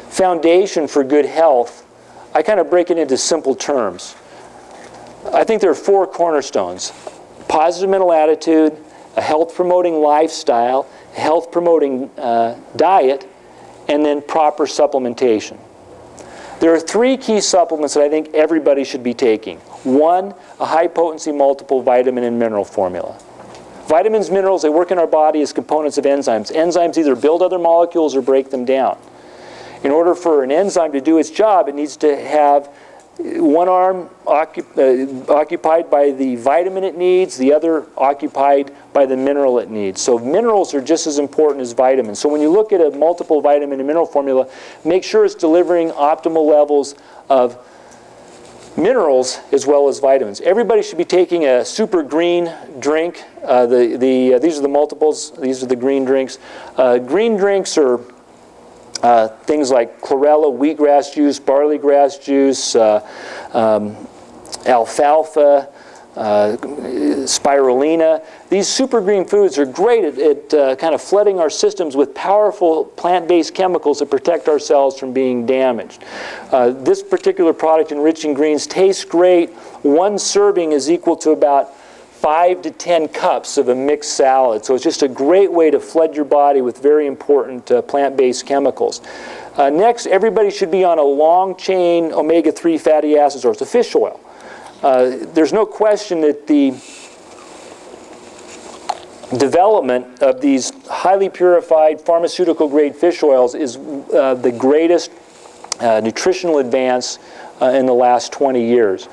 foundation for good health, I kind of break it into simple terms. I think there are 4 cornerstones: positive mental attitude, a health-promoting lifestyle, a health-promoting diet, and then proper supplementation. There are 3 key supplements that I think everybody should be taking. 1, a high-potency multiple vitamin and mineral formula. Vitamins, minerals, they work in our body as components of enzymes. Enzymes either build other molecules or break them down. In order for an enzyme to do its job, it needs to have one arm occupied by the vitamin it needs, the other occupied by the mineral it needs. So minerals are just as important as vitamins. So when you look at a multiple vitamin and mineral formula, make sure it's delivering optimal levels of minerals as well as vitamins. Everybody should be taking a super green drink. These are the multiples. These are the green drinks. Green drinks are things like chlorella, wheatgrass juice, barley grass juice, alfalfa, spirulina. These super green foods are great at kind of flooding our systems with powerful plant-based chemicals that protect our cells from being damaged. This particular product, Enriching Greens, tastes great. One serving is equal to about 5 to 10 cups of a mixed salad. So it's just a great way to flood your body with very important plant-based chemicals. Next, everybody should be on a long-chain omega-3 fatty acid source, a fish oil. There's no question that the development of these highly purified pharmaceutical-grade fish oils is the greatest nutritional advance in the last 20 years.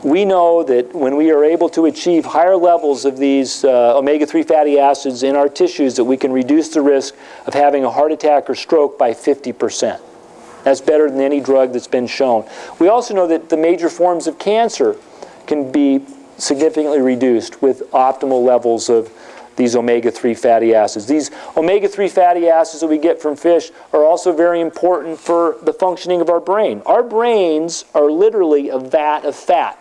We know that when we are able to achieve higher levels of these omega-3 fatty acids in our tissues, that we can reduce the risk of having a heart attack or stroke by 50%. That's better than any drug that's been shown. We also know that the major forms of cancer can be significantly reduced with optimal levels of these omega-3 fatty acids. These omega-3 fatty acids that we get from fish are also very important for the functioning of our brain. Our brains are literally a vat of fat.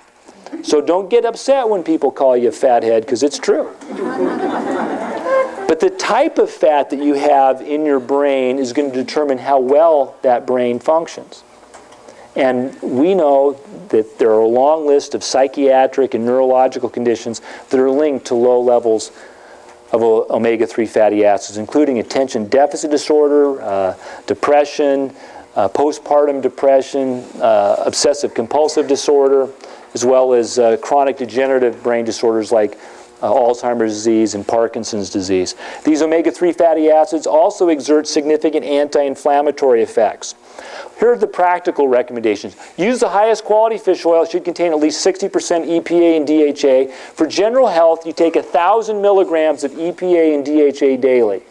So don't get upset when people call you a fathead, because it's true. But the type of fat that you have in your brain is going to determine how well that brain functions. And we know that there are a long list of psychiatric and neurological conditions that are linked to low levels of omega-3 fatty acids, including attention deficit disorder, depression, postpartum depression, obsessive compulsive disorder, as well as chronic degenerative brain disorders like Alzheimer's disease and Parkinson's disease. These omega-3 fatty acids also exert significant anti-inflammatory effects. Here are the practical recommendations. Use the highest quality fish oil. It should contain at least 60% EPA and DHA. For general health, you take 1,000 milligrams of EPA and DHA daily.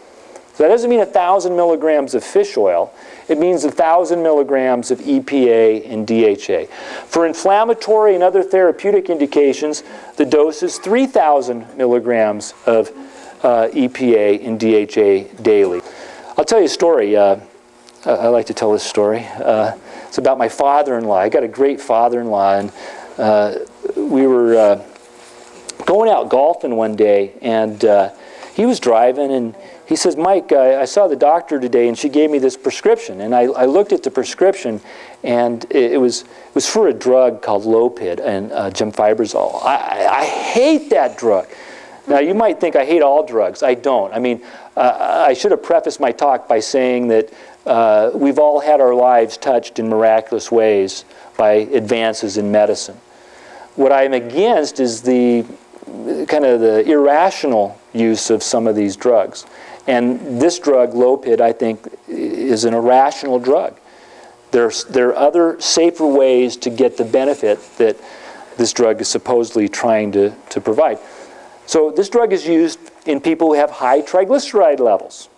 So that doesn't mean 1,000 milligrams of fish oil. It means 1,000 milligrams of EPA and DHA. For inflammatory and other therapeutic indications, the dose is 3,000 milligrams of EPA and DHA daily. I'll tell you a story. I like to tell this story. It's about my father-in-law. I got a great father-in-law, and we were going out golfing one day, and he was driving, and he says, "Mike, I saw the doctor today, and she gave me this prescription." And I looked at the prescription, and it was for a drug called Lopid and gemfibrozol. I hate that drug. Now, you might think I hate all drugs. I don't. I mean, I should have prefaced my talk by saying that we've all had our lives touched in miraculous ways by advances in medicine. What I'm against is the kind of the irrational use of some of these drugs. And this drug, Lopid, I think, is an irrational drug. There are other safer ways to get the benefit that this drug is supposedly trying to provide. So this drug is used in people who have high triglyceride levels.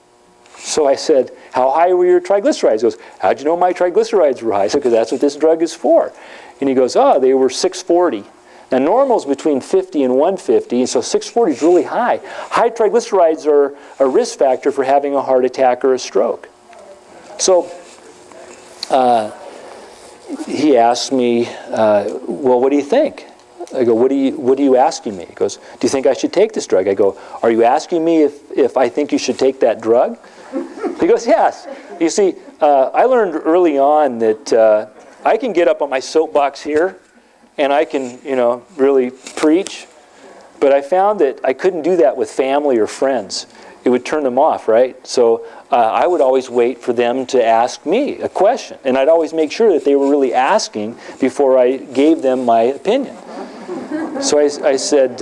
So I said, "How high were your triglycerides?" He goes, "How'd you know my triglycerides were high?" I said, "Because that's what this drug is for." And he goes, "Oh, they were 640. Now, normal is between 50 and 150, so 640 is really high. High triglycerides are a risk factor for having a heart attack or a stroke." So he asked me, "Well, what do you think?" I go, what are you asking me? He goes, "Do you think I should take this drug?" I go, "Are you asking me if I think you should take that drug?" He goes, "Yes." You see, I learned early on that I can get up on my soapbox here and I can, really preach, but I found that I couldn't do that with family or friends. It would turn them off, right? So I would always wait for them to ask me a question, and I'd always make sure that they were really asking before I gave them my opinion. So I said,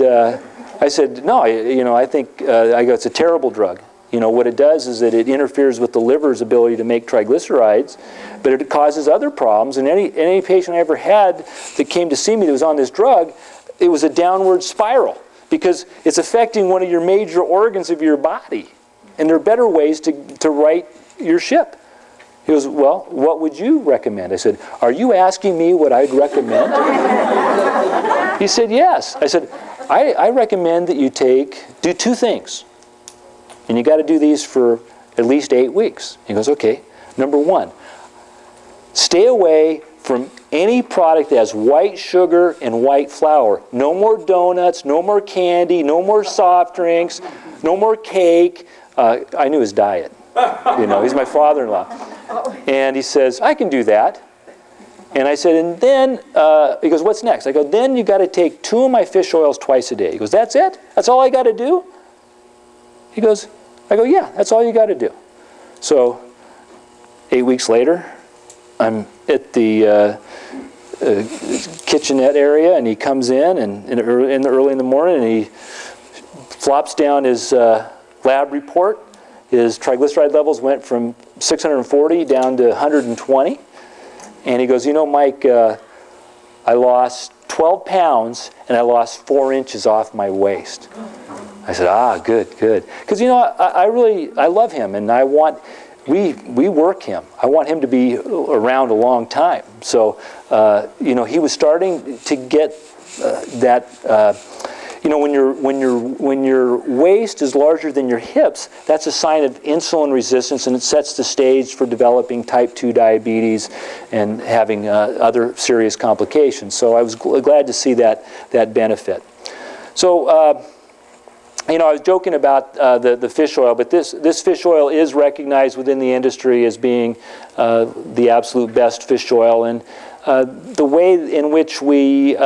"No, I think," I go, "it's a terrible drug. What it does is that it interferes with the liver's ability to make triglycerides, but it causes other problems. And any patient I ever had that came to see me that was on this drug, it was a downward spiral because it's affecting one of your major organs of your body. And there are better ways to right your ship." He goes, "Well, what would you recommend?" I said, "Are you asking me what I'd recommend?" He said, "Yes." I said, I recommend that you do two things. And you got to do these for at least 8 weeks. He goes, "Okay. Number one, stay away from any product that has white sugar and white flour. No more donuts, no more candy, no more soft drinks, no more cake. I knew his diet. You know, he's my father-in-law. And he says, I can do that. And I said, and then, he goes, what's next? I go, then you got to take 2 of my fish oils twice a day. He goes, that's it? That's all I got to do? He goes, I go, yeah, that's all you got to do. So 8 weeks later, I'm at the kitchenette area, and he comes in, and early in the morning, and he flops down his lab report. His triglyceride levels went from 640 down to 120. And he goes, you know, Mike, I lost 12 pounds, and I lost 4 inches off my waist. I said, good. Because, you know, I love him, and we work him. I want him to be around a long time. So, you know, he was starting to get that, you know, when your waist is larger than your hips, that's a sign of insulin resistance, and it sets the stage for developing type 2 diabetes and having other serious complications. So I was glad to see that benefit. So, you know, I was joking about the fish oil, but this fish oil is recognized within the industry as being the absolute best fish oil. And the way in which we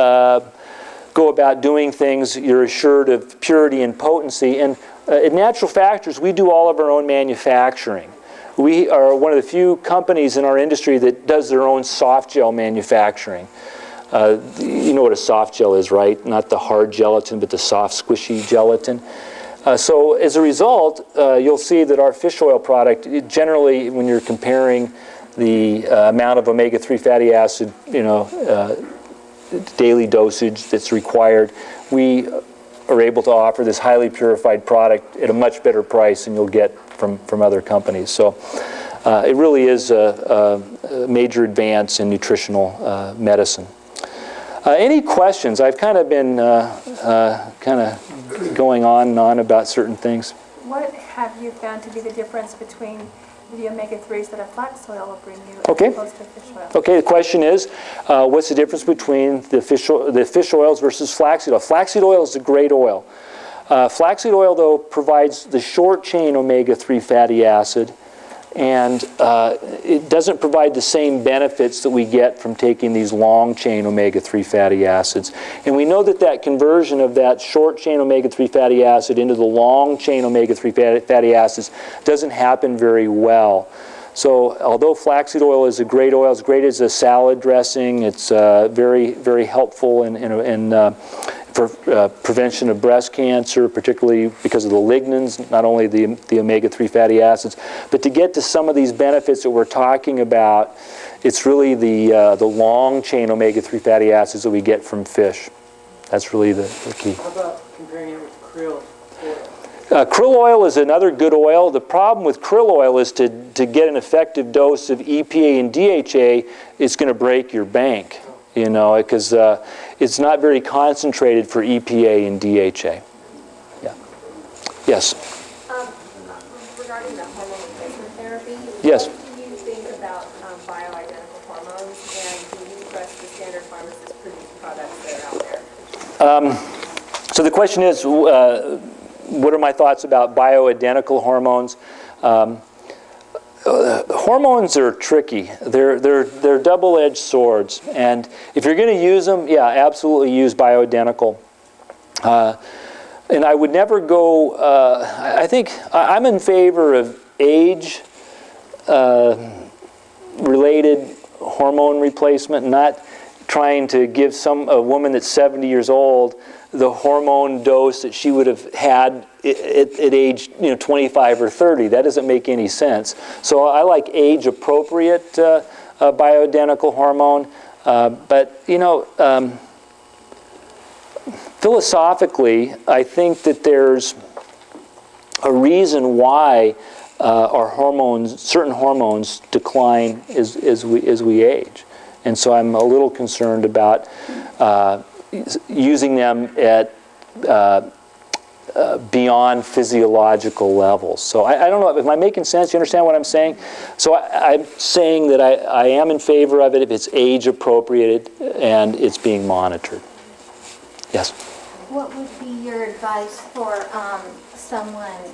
go about doing things, you're assured of purity and potency. And at Natural Factors, we do all of our own manufacturing. We are one of the few companies in our industry that does their own soft gel manufacturing. You know what a soft gel is, right? Not the hard gelatin, but the soft, squishy gelatin. So as a result, you'll see that our fish oil product, generally, when you're comparing the amount of omega-3 fatty acid, you know, daily dosage that's required, we are able to offer this highly purified product at a much better price than you'll get from other companies. So it really is a major advance in nutritional medicine. Any questions? I've kind of been going on and on about certain things. What have you found to be the difference between the omega-3s that a flax oil will bring you Okay. as opposed to fish oil? Okay, the question is, what's the difference between the fish oils versus flaxseed oil? Flaxseed oil is a great oil. Flaxseed oil, though, provides the short-chain omega-3 fatty acid, and it doesn't provide the same benefits that we get from taking these long-chain omega-3 fatty acids. And we know that conversion of that short-chain omega-3 fatty acid into the long-chain omega-3 fatty acids doesn't happen very well. So although flaxseed oil is a great oil, it's great as a salad dressing, it's very, very helpful for prevention of breast cancer, particularly because of the lignans, not only the omega-3 fatty acids. But to get to some of these benefits that we're talking about, it's really the long-chain omega-3 fatty acids that we get from fish. That's really the key. How about comparing it with krill oil? Krill oil is another good oil. The problem with krill oil is to get an effective dose of EPA and DHA, it's going to break your bank, you know, because it's not very concentrated for EPA and DHA. Yeah. Yes? Regarding the hormone replacement therapy, Yes. what do you think about bioidentical hormones, and do you trust the standard pharmacist produced products that are out there? So the question is, what are my thoughts about bioidentical hormones? Hormones are tricky. They're double-edged swords, and if you're going to use them, yeah, absolutely use bioidentical. And I would never go. I think I'm in favor of age-related hormone replacement, not trying to give a woman that's 70 years old the hormone dose that she would have had at age 25 or 30. That doesn't make any sense. So I like age-appropriate bioidentical hormone. But philosophically, I think that there's a reason why our hormones, certain hormones, decline as we age, and so I'm a little concerned about using them at beyond physiological levels. So I don't know, am I making sense? You understand what I'm saying? So I'm saying that I am in favor of it if it's age appropriated and it's being monitored. Yes? What would be your advice for someone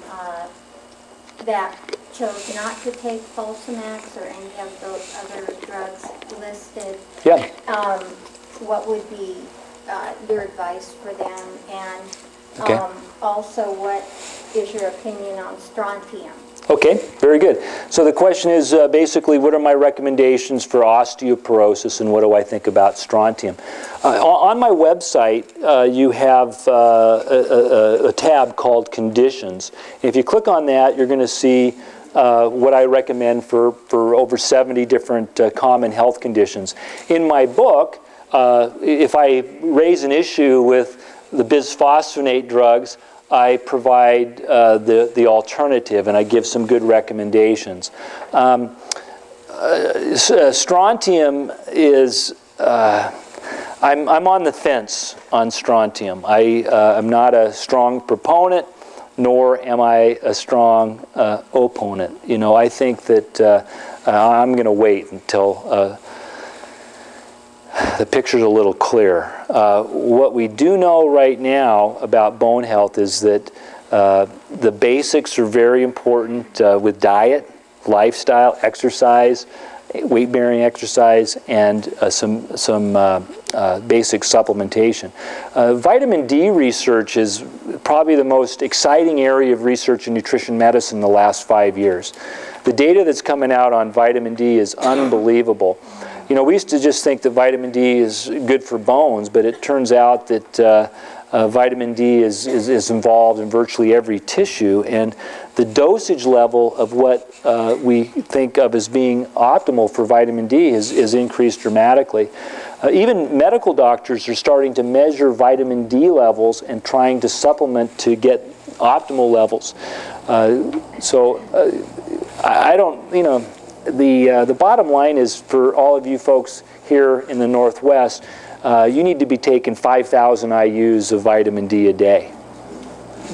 that chose not to take Fosamax or any of those other drugs listed? Yeah. What would be your advice for them? And Okay. Also, what is your opinion on strontium? Okay, very good. So the question is basically, what are my recommendations for osteoporosis and what do I think about strontium? On my website, you have a tab called Conditions. If you click on that, you're going to see what I recommend for over 70 different common health conditions. In my book, if I raise an issue with the bisphosphonate drugs, I provide the alternative, and I give some good recommendations. Strontium is, I'm on the fence on strontium. I'm not a strong proponent, nor am I a strong opponent. You know, I think that I'm going to wait until the picture's a little clearer. What we do know right now about bone health is that the basics are very important with diet, lifestyle, exercise, weight-bearing exercise, and some basic supplementation. Vitamin D research is probably the most exciting area of research in nutrition medicine in the last 5 years. The data that's coming out on vitamin D is unbelievable. You know, we used to just think that vitamin D is good for bones, but it turns out that vitamin D is involved in virtually every tissue, and the dosage level of what we think of as being optimal for vitamin D is increased dramatically. Even medical doctors are starting to measure vitamin D levels and trying to supplement to get optimal levels. I don't, you know, the bottom line is for all of you folks here in the Northwest, you need to be taking 5,000 IUs of vitamin D a day.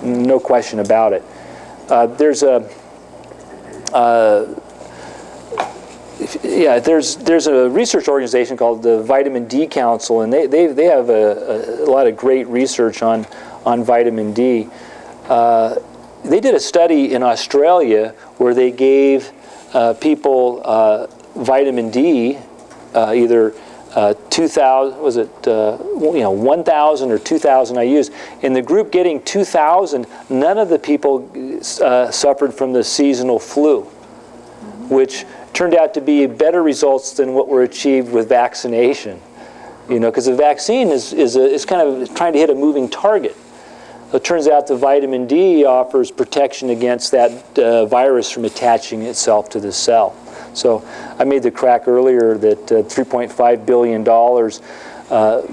No question about it. There's a research organization called the Vitamin D Council, and they have a lot of great research on vitamin D. They did a study in Australia where they gave people vitamin D, either 2,000, was it 1,000 or 2,000 IUs. In the group getting 2,000, none of the people suffered from the seasonal flu, which turned out to be better results than what were achieved with vaccination. You know, because the vaccine is kind of trying to hit a moving target. It turns out the vitamin D offers protection against that virus from attaching itself to the cell. So I made the crack earlier that $3.5 billion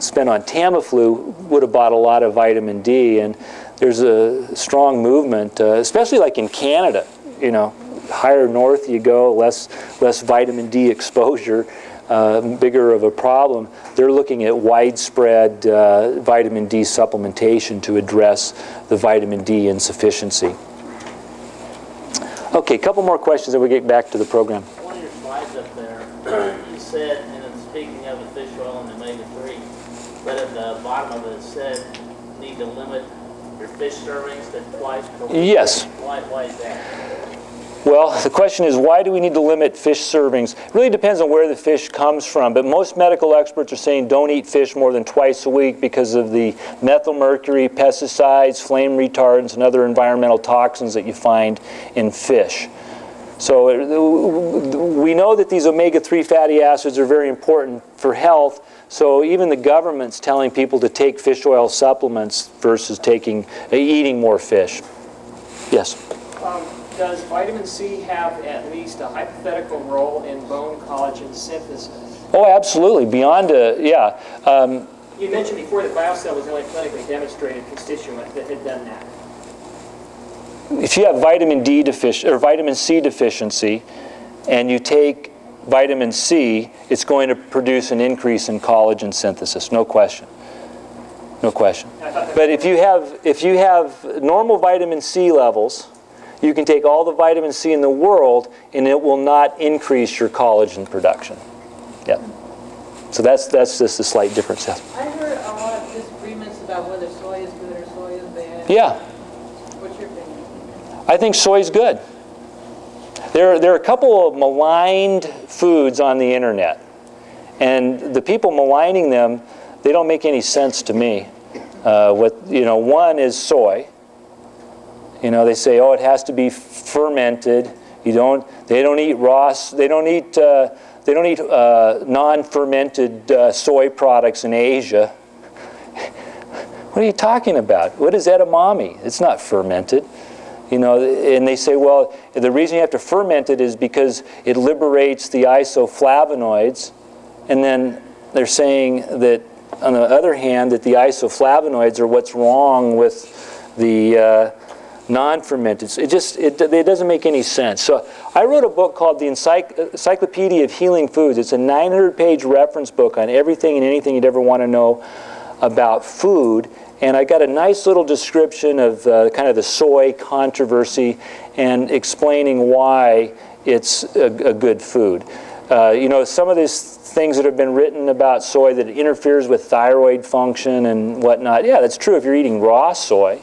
spent on Tamiflu would have bought a lot of vitamin D, and there's a strong movement, especially like in Canada. You know, higher north you go, less vitamin D exposure, bigger of a problem. They're looking at widespread vitamin D supplementation to address the vitamin D insufficiency. Okay, a couple more questions and we get back to the program. One of your slides up there, you said, and it's speaking of the fish oil and the omega-3, but at the bottom of it said need to limit your fish servings to twice per week. Yes. Why is that? Well, the question is, why do we need to limit fish servings? It really depends on where the fish comes from, but most medical experts are saying don't eat fish more than twice a week because of the methylmercury, pesticides, flame retardants, and other environmental toxins that you find in fish. So we know that these omega-3 fatty acids are very important for health, so even the government's telling people to take fish oil supplements versus eating more fish. Yes? Does vitamin C have at least a hypothetical role in bone collagen synthesis? Oh, absolutely. Beyond yeah. You mentioned before that BioCell was the only clinically demonstrated constituent that had done that. If you have vitamin D or vitamin C deficiency, and you take vitamin C, it's going to produce an increase in collagen synthesis, no question. No question. But if you have normal vitamin C levels, you can take all the vitamin C in the world and it will not increase your collagen production. Yeah. So that's just a slight difference. I heard a lot of disagreements about whether soy is good or soy is bad. Yeah. What's your opinion? I think soy is good. There are a couple of maligned foods on the internet. And the people maligning them, they don't make any sense to me. One is soy. They say, oh, it has to be fermented. They don't eat raw. They don't eat non-fermented soy products in Asia. What are you talking about? What is edamame? It's not fermented. And they say, well, the reason you have to ferment it is because it liberates the isoflavonoids. And then they're saying that, on the other hand, that the isoflavonoids are what's wrong with the non-fermented. It doesn't make any sense. So I wrote a book called the Encyclopedia of Healing Foods. It's a 900-page reference book on everything and anything you'd ever want to know about food. And I got a nice little description of kind of the soy controversy and explaining why it's a good food. Some of these things that have been written about soy, that it interferes with thyroid function and whatnot. Yeah, that's true if you're eating raw soy.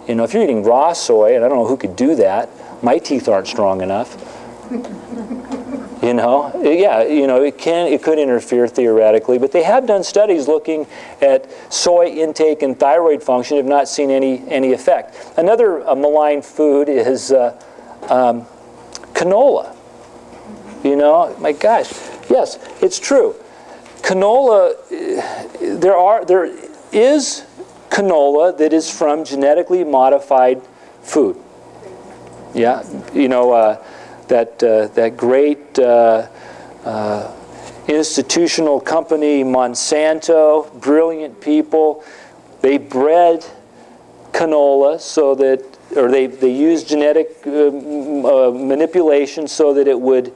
If you're eating raw soy, and I don't know who could do that. My teeth aren't strong enough. It could interfere theoretically, but they have done studies looking at soy intake and thyroid function, have not seen any effect. Another malign food is canola. My gosh, yes, it's true. Canola, there is canola that is from genetically modified food. Yeah, that great institutional company Monsanto, brilliant people, they bred canola so that, or they used genetic manipulation so that it would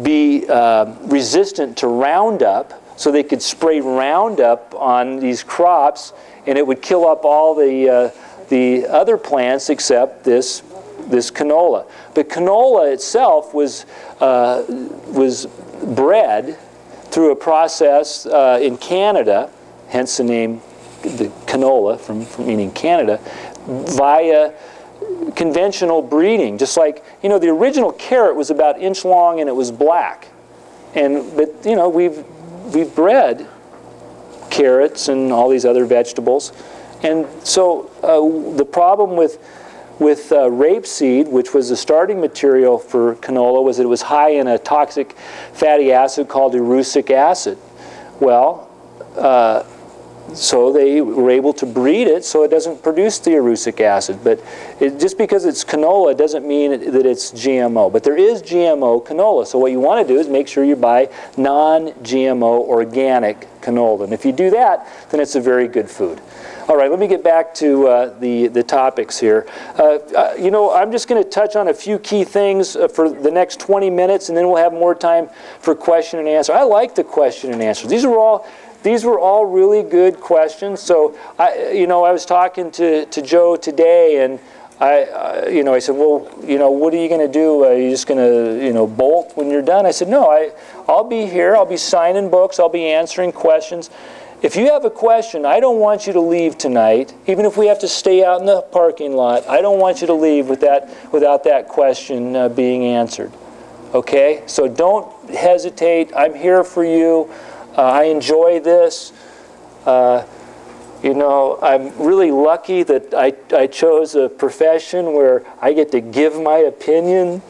be resistant to Roundup, so they could spray Roundup on these crops and it would kill up all the other plants except this canola. But canola itself was bred through a process in Canada, hence the name the canola from meaning Canada, via conventional breeding. Just like, the original carrot was about inch long and it was black. But we've bred carrots and all these other vegetables. And so the problem with rapeseed, which was the starting material for canola, was that it was high in a toxic fatty acid called erucic acid. Well, so they were able to breed it so it doesn't produce the erucic acid. But just because it's canola doesn't mean that it's GMO. But there is GMO canola. So what you want to do is make sure you buy non-GMO organic canola. And if you do that, then it's a very good food. All right, let me get back to the topics here. I'm just going to touch on a few key things for the next 20 minutes, and then we'll have more time for question and answer. I like the question and answer. These were all really good questions. So, I was talking to Joe today, and I said, well, what are you going to do? Are you just going to, bolt when you're done? I said, no, I'll be here. I'll be signing books. I'll be answering questions. If you have a question, I don't want you to leave tonight, even if we have to stay out in the parking lot. I don't want you to leave without that question being answered. Okay? So don't hesitate. I'm here for you. I enjoy this. I'm really lucky that I chose a profession where I get to give my opinion.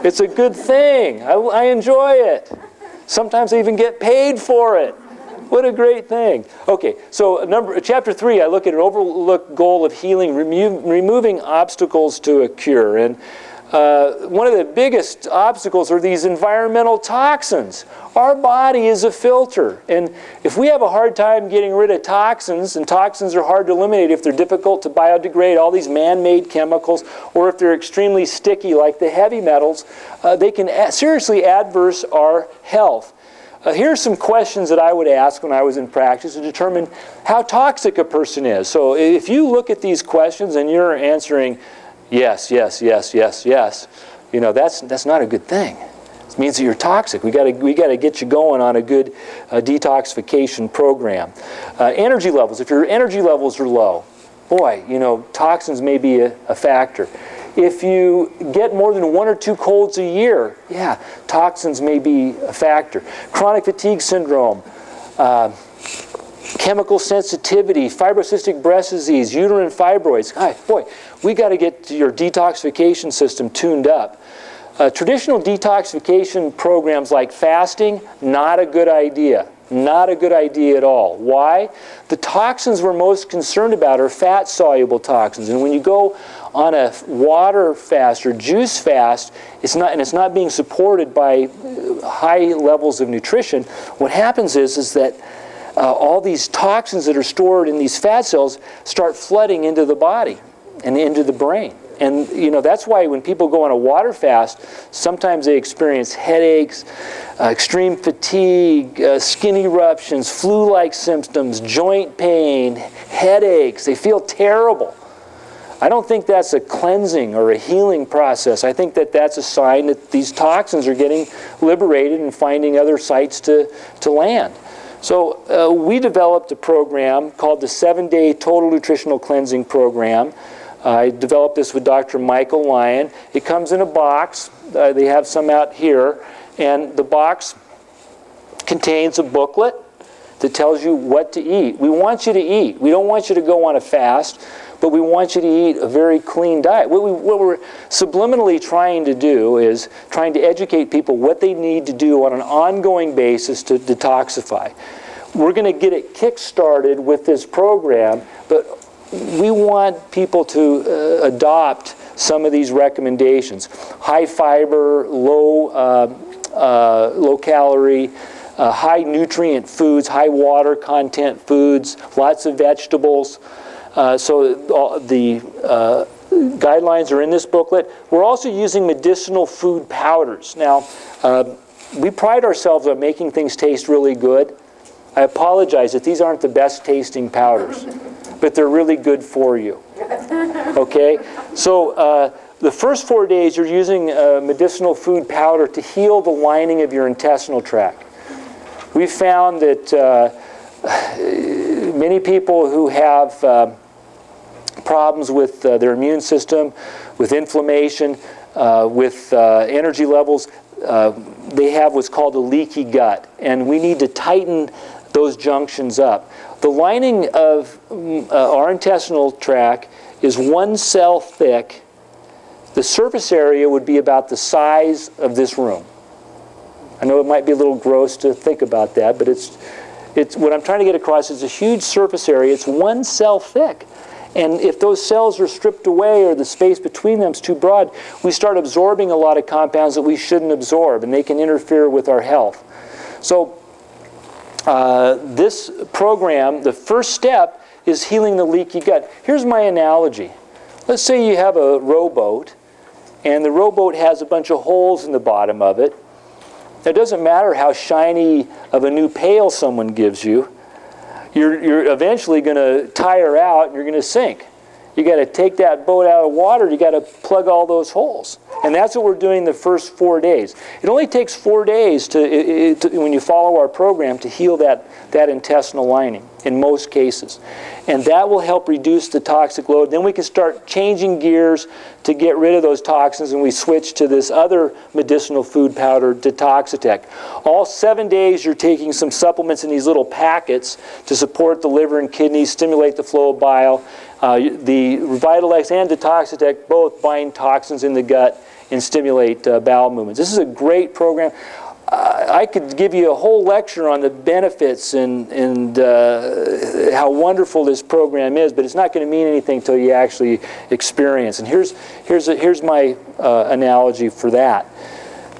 It's a good thing. I enjoy it. Sometimes I even get paid for it. What a great thing. Okay, so chapter 3, I look at an overlooked goal of healing, removing obstacles to a cure. And one of the biggest obstacles are these environmental toxins. Our body is a filter. And if we have a hard time getting rid of toxins, and toxins are hard to eliminate if they're difficult to biodegrade, all these man-made chemicals, or if they're extremely sticky like the heavy metals, they can seriously adverse our health. here are some questions that I would ask when I was in practice to determine how toxic a person is. So if you look at these questions and you're answering yes, yes, yes, yes, yes, you know, that's not a good thing. It means that you're toxic. We got to get you going on a good detoxification program. Energy levels. If your energy levels are low, boy, you know, toxins may be a factor. If you get more than 1 or 2 colds a year, yeah, toxins may be a factor. Chronic fatigue syndrome, chemical sensitivity, fibrocystic breast disease, uterine fibroids. Boy, we got to get your detoxification system tuned up. Traditional detoxification programs like fasting, not a good idea. Not a good idea at all. Why? The toxins we're most concerned about are fat-soluble toxins. And when you go on a water fast or juice fast, it's not being supported by high levels of nutrition. What happens is that all these toxins that are stored in these fat cells start flooding into the body and into the brain. And you know, that's why when people go on a water fast, sometimes they experience headaches, extreme fatigue, skin eruptions, flu-like symptoms, joint pain, headaches. They feel terrible. I don't think that's a cleansing or a healing process. I think that that's a sign that these toxins are getting liberated and finding other sites to land. So we developed a program called the 7-Day Total Nutritional Cleansing Program. I developed this with Dr. Michael Lyon. It comes in a box. They have some out here. And the box contains a booklet that tells you what to eat. We want you to eat. We don't want you to go on a fast, but we want you to eat a very clean diet. What we're subliminally trying to do is trying to educate people what they need to do on an ongoing basis to detoxify. We're going to get it kick-started with this program, but we want people to adopt some of these recommendations. High fiber, low calorie, high nutrient foods, high water content foods, lots of vegetables. So the guidelines are in this booklet. We're also using medicinal food powders. Now, we pride ourselves on making things taste really good. I apologize that these aren't the best tasting powders, but they're really good for you. Okay? So the first 4 days you're using medicinal food powder to heal the lining of your intestinal tract. We found that many people who have problems with their immune system, with inflammation, with energy levels, they have what's called a leaky gut, and we need to tighten those junctions up. The lining of our intestinal tract is 1 cell thick. The surface area would be about the size of this room. I know it might be a little gross to think about that, but it's what I'm trying to get across is a huge surface area. It's 1 cell thick. And if those cells are stripped away or the space between them is too broad, we start absorbing a lot of compounds that we shouldn't absorb, and they can interfere with our health. So this program, the first step is healing the leaky gut. Here's my analogy. Let's say you have a rowboat, and the rowboat has a bunch of holes in the bottom of it. It doesn't matter how shiny of a new pail someone gives you. You're eventually going to tire out and you're going to sink. You got to take that boat out of water. You got to plug all those holes. And that's what we're doing the first 4 days. It only takes 4 days to when you follow our program to heal that intestinal lining in most cases. And that will help reduce the toxic load. Then we can start changing gears to get rid of those toxins, and we switch to this other medicinal food powder, Detoxitec. All 7 days you're taking some supplements in these little packets to support the liver and kidneys, stimulate the flow of bile. The Revitalex and Detoxitec both bind toxins in the gut and stimulate bowel movements. This is a great program. I could give you a whole lecture on the benefits and how wonderful this program is, but it's not going to mean anything until you actually experience. And here's my analogy for that.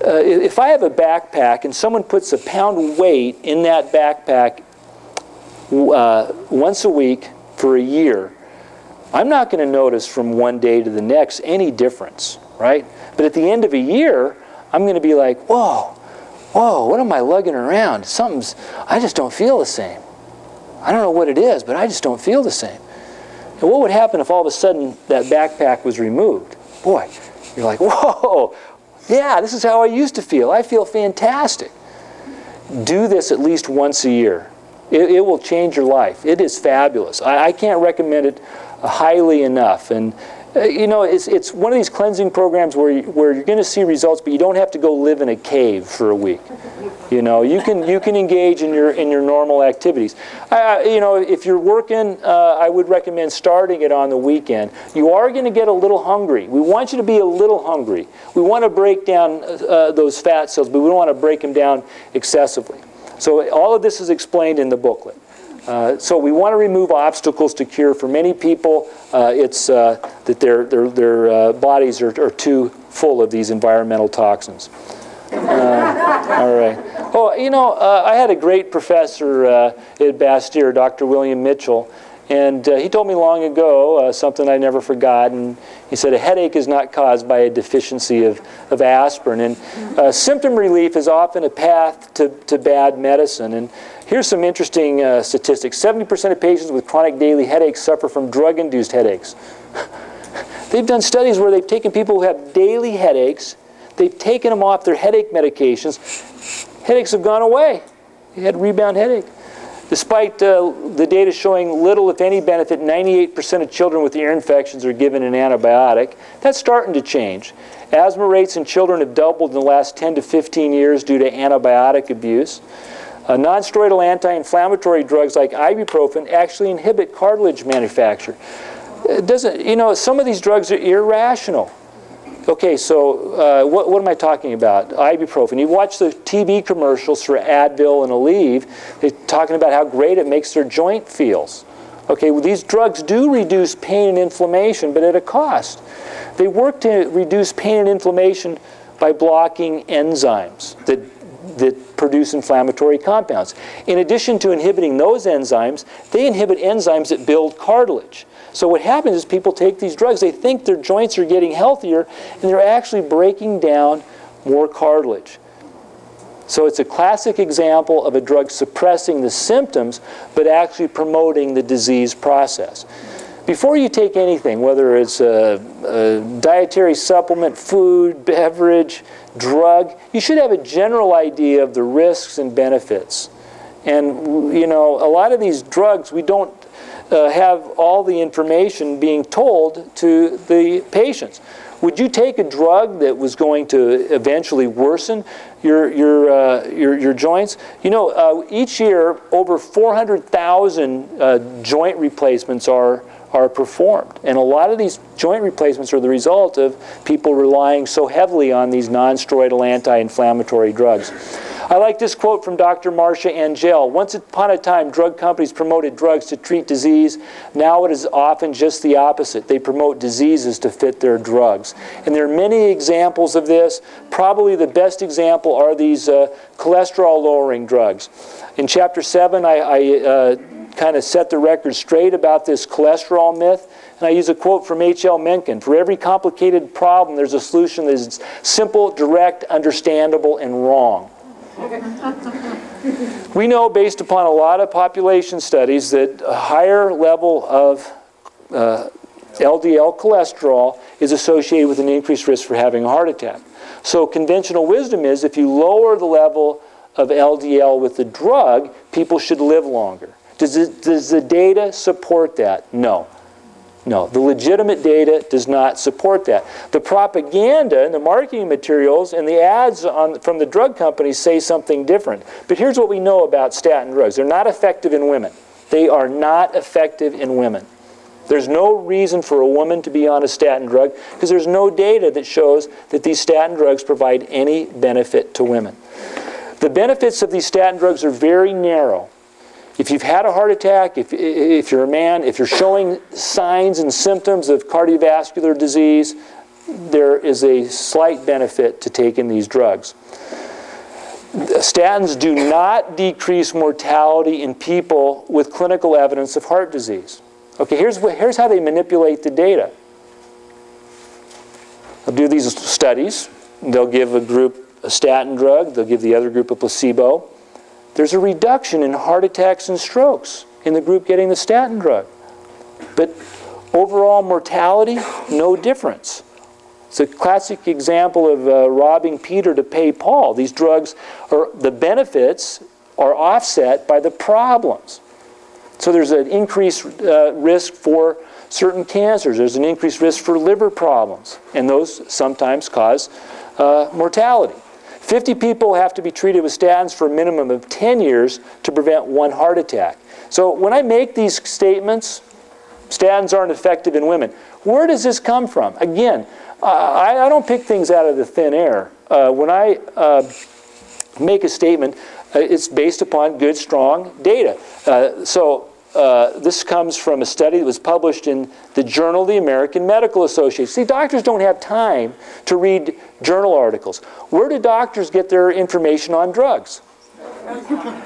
If I have a backpack and someone puts a pound of weight in that backpack once a week for a year, I'm not going to notice from one day to the next any difference, right? But at the end of a year, I'm going to be like, whoa, whoa, what am I lugging around? I just don't feel the same. I don't know what it is, but I just don't feel the same. And what would happen if all of a sudden that backpack was removed? Boy, you're like, whoa, yeah, this is how I used to feel. I feel fantastic. Do this at least once a year. It will change your life. It is fabulous. I can't recommend it highly enough. And it's one of these cleansing programs where you're going to see results, but you don't have to go live in a cave for a week. You can engage in your normal activities. If you're working, I would recommend starting it on the weekend. You are going to get a little hungry. We want you to be a little hungry. We want to break down those fat cells, but we don't want to break them down excessively. So all of this is explained in the booklet. So we want to remove obstacles to cure. For many people, it's that their bodies are too full of these environmental toxins. All right. Oh, I had a great professor at Bastyr, Dr. William Mitchell, and he told me long ago something I never forgot. And he said a headache is not caused by a deficiency of aspirin. And symptom relief is often a path to bad medicine. And here's some interesting statistics. 70% of patients with chronic daily headaches suffer from drug-induced headaches. They've done studies where they've taken people who have daily headaches, they've taken them off their headache medications, headaches have gone away. They had rebound headache. Despite the data showing little, if any, benefit, 98% of children with ear infections are given an antibiotic. That's starting to change. Asthma rates in children have doubled in the last 10 to 15 years due to antibiotic abuse. Non-steroidal anti-inflammatory drugs like ibuprofen actually inhibit cartilage manufacture. It doesn't, some of these drugs are irrational. Okay, so what am I talking about? Ibuprofen. You watch the TV commercials for Advil and Aleve. They're talking about how great it makes their joint feels. Okay, well, these drugs do reduce pain and inflammation, but at a cost. They work to reduce pain and inflammation by blocking enzymes that produce inflammatory compounds. In addition to inhibiting those enzymes, they inhibit enzymes that build cartilage. So what happens is people take these drugs, they think their joints are getting healthier, and they're actually breaking down more cartilage. So it's a classic example of a drug suppressing the symptoms, but actually promoting the disease process. Before you take anything, whether it's a dietary supplement, food, beverage, drug, you should have a general idea of the risks and benefits. And, a lot of these drugs, we don't have all the information being told to the patients. Would you take a drug that was going to eventually worsen your joints? Each year over 400,000 joint replacements are performed, and a lot of these joint replacements are the result of people relying so heavily on these non-steroidal anti-inflammatory drugs. I like this quote from Dr. Marcia Angel. Once upon a time, drug companies promoted drugs to treat disease. Now it is often just the opposite. They promote diseases to fit their drugs. And there are many examples of this. Probably the best example are these cholesterol-lowering drugs. In Chapter 7, I kind of set the record straight about this cholesterol myth. And I use a quote from H.L. Mencken. For every complicated problem, there's a solution that is simple, direct, understandable, and wrong. We know, based upon a lot of population studies, that a higher level of LDL cholesterol is associated with an increased risk for having a heart attack. So conventional wisdom is if you lower the level of LDL with the drug, people should live longer. Does the data support that? No. No, the legitimate data does not support that. The propaganda and the marketing materials and the ads from the drug companies say something different. But here's what we know about statin drugs. They're not effective in women. They are not effective in women. There's no reason for a woman to be on a statin drug because there's no data that shows that these statin drugs provide any benefit to women. The benefits of these statin drugs are very narrow. If you've had a heart attack, if you're a man, if you're showing signs and symptoms of cardiovascular disease, there is a slight benefit to taking these drugs. Statins do not decrease mortality in people with clinical evidence of heart disease. Okay, here's how they manipulate the data. They'll do these studies. They'll give a group a statin drug, they'll give the other group a placebo. There's a reduction in heart attacks and strokes in the group getting the statin drug. But overall mortality, no difference. It's a classic example of robbing Peter to pay Paul. These drugs, the benefits are offset by the problems. So there's an increased risk for certain cancers. There's an increased risk for liver problems, and those sometimes cause mortality. 50 people have to be treated with statins for a minimum of 10 years to prevent one heart attack. So when I make these statements, statins aren't effective in women. Where does this come from? Again, I don't pick things out of the thin air. When I make a statement, it's based upon good, strong data. This comes from a study that was published in the Journal of the American Medical Association. See, doctors don't have time to read journal articles. Where do doctors get their information on drugs?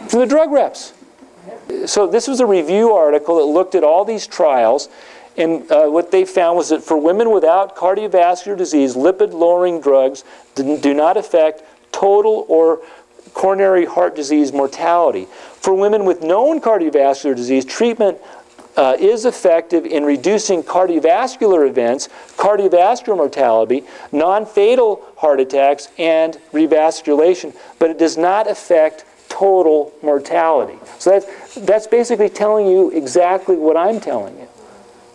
From the drug reps. So this was a review article that looked at all these trials, and what they found was that for women without cardiovascular disease, lipid-lowering drugs do not affect total or coronary heart disease mortality. For women with known cardiovascular disease, treatment is effective in reducing cardiovascular events, cardiovascular mortality, non-fatal heart attacks, and revasculation, but it does not affect total mortality. So that's basically telling you exactly what I'm telling you.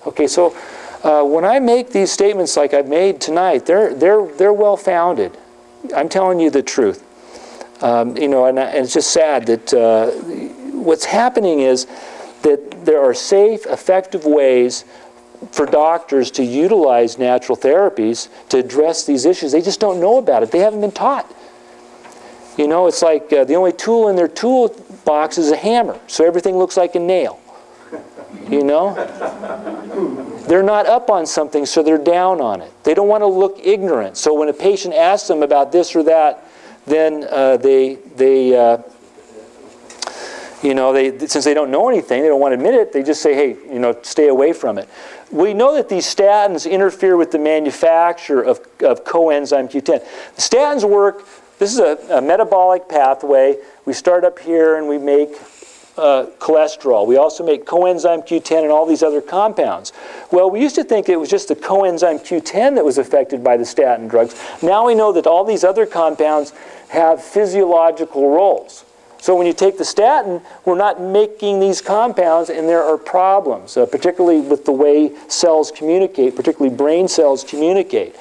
Okay, so when I make these statements like I've made tonight, they're well-founded. I'm telling you the truth. And it's just sad that what's happening is that there are safe, effective ways for doctors to utilize natural therapies to address these issues. They just don't know about it. They haven't been taught. It's like the only tool in their toolbox is a hammer, so everything looks like a nail. They're not up on something, so they're down on it. They don't want to look ignorant. So when a patient asks them about this or that, then since they don't know anything, they don't want to admit it, they just say, hey, stay away from it. We know that these statins interfere with the manufacture of coenzyme Q10. The statins work, this is a metabolic pathway. We start up here and we make cholesterol. We also make coenzyme Q10 and all these other compounds. Well, we used to think it was just the coenzyme Q10 that was affected by the statin drugs. Now we know that all these other compounds have physiological roles. So when you take the statin, we're not making these compounds, and there are problems, particularly with the way cells communicate, particularly brain cells communicate.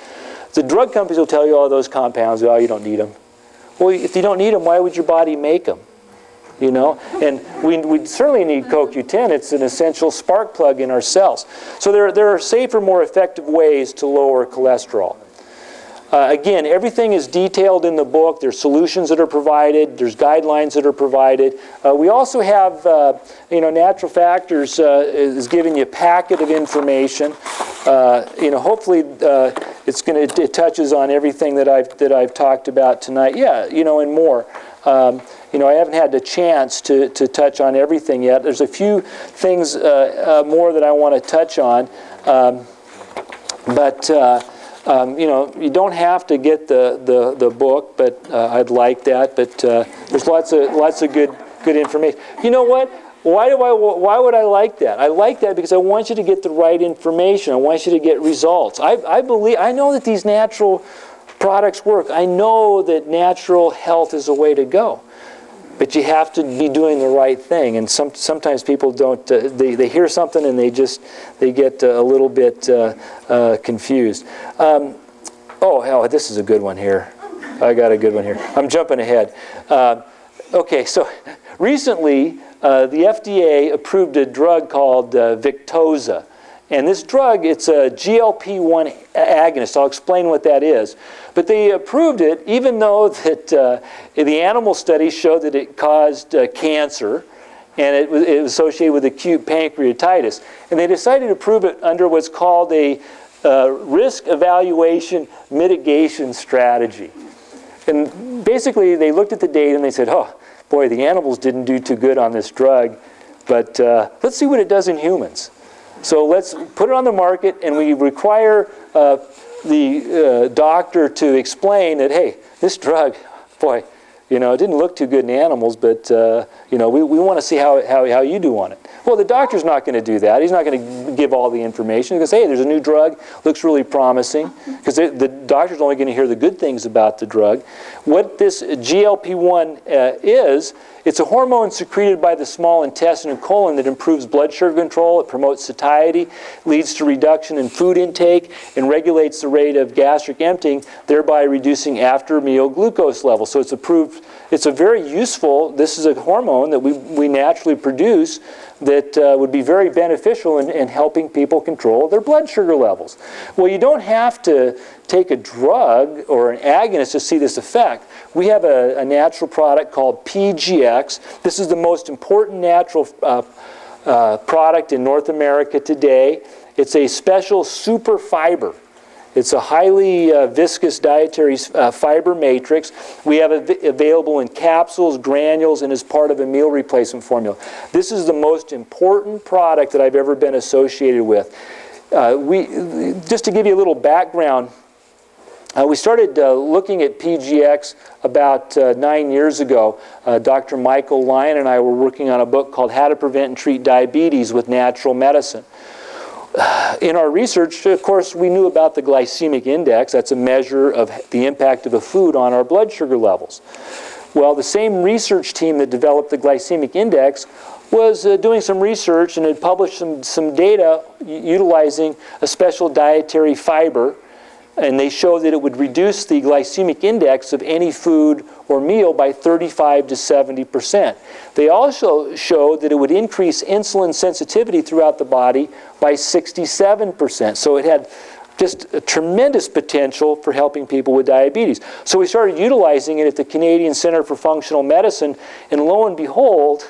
The drug companies will tell you all those compounds, you don't need them. Well, if you don't need them, why would your body make them? And we certainly need CoQ10. It's an essential spark plug in our cells. So there are safer, more effective ways to lower cholesterol. Again, everything is detailed in the book. There's solutions that are provided. There's guidelines that are provided. We also have, Natural Factors is giving you a packet of information. Hopefully it touches on everything that I've talked about tonight. Yeah, and more. I haven't had the chance to touch on everything yet. There's a few things more that I want to touch on, you don't have to get the book, but I'd like that. But there's lots of good information. You know what? Why would I like that? I like that because I want you to get the right information. I want you to get results. I know that these natural products work. I know that natural health is a way to go. But you have to be doing the right thing, and sometimes people don't. They hear something and they get a little bit confused. This is a good one here. I got a good one here. I'm jumping ahead. Okay, so recently the FDA approved a drug called Victoza. And this drug, it's a GLP-1 agonist. I'll explain what that is. But they approved it even though that the animal studies showed that it caused cancer, and it was associated with acute pancreatitis. And they decided to approve it under what's called a risk evaluation mitigation strategy. And basically, they looked at the data and they said, oh, boy, the animals didn't do too good on this drug, but let's see what it does in humans. So let's put it on the market, and we require the doctor to explain that, hey, this drug, boy, you know, it didn't look too good in animals, but, you know, we want to see how you do on it. Well, the doctor's not going to do that. He's not going to give all the information. He's going to say, hey, there's a new drug, looks really promising, because the doctor's only going to hear the good things about the drug. What this GLP-1 is, it's a hormone secreted by the small intestine and colon that improves blood sugar control, it promotes satiety, leads to reduction in food intake, and regulates the rate of gastric emptying, thereby reducing after-meal glucose levels. So it's approved, it's a very useful, this is a hormone that we naturally produce that would be very beneficial in helping people control their blood sugar levels. Well, you don't have to take a drug or an agonist to see this effect. We have a natural product called PGX. This is the most important natural product in North America today. It's a special super fiber. It's a highly viscous dietary fiber matrix. We have it available in capsules, granules, and as part of a meal replacement formula. This is the most important product that I've ever been associated with. Just to give you a little background, we started looking at PGX about 9 years ago. Dr. Michael Lyon and I were working on a book called How to Prevent and Treat Diabetes with Natural Medicine. In our research, of course, we knew about the glycemic index. That's a measure of the impact of a food on our blood sugar levels. Well, the same research team that developed the glycemic index was doing some research and had published some data utilizing a special dietary fiber, and they showed that it would reduce the glycemic index of any food or meal by 35 to 70%. They also showed that it would increase insulin sensitivity throughout the body by 67%. So it had just a tremendous potential for helping people with diabetes. So we started utilizing it at the Canadian Center for Functional Medicine, and lo and behold,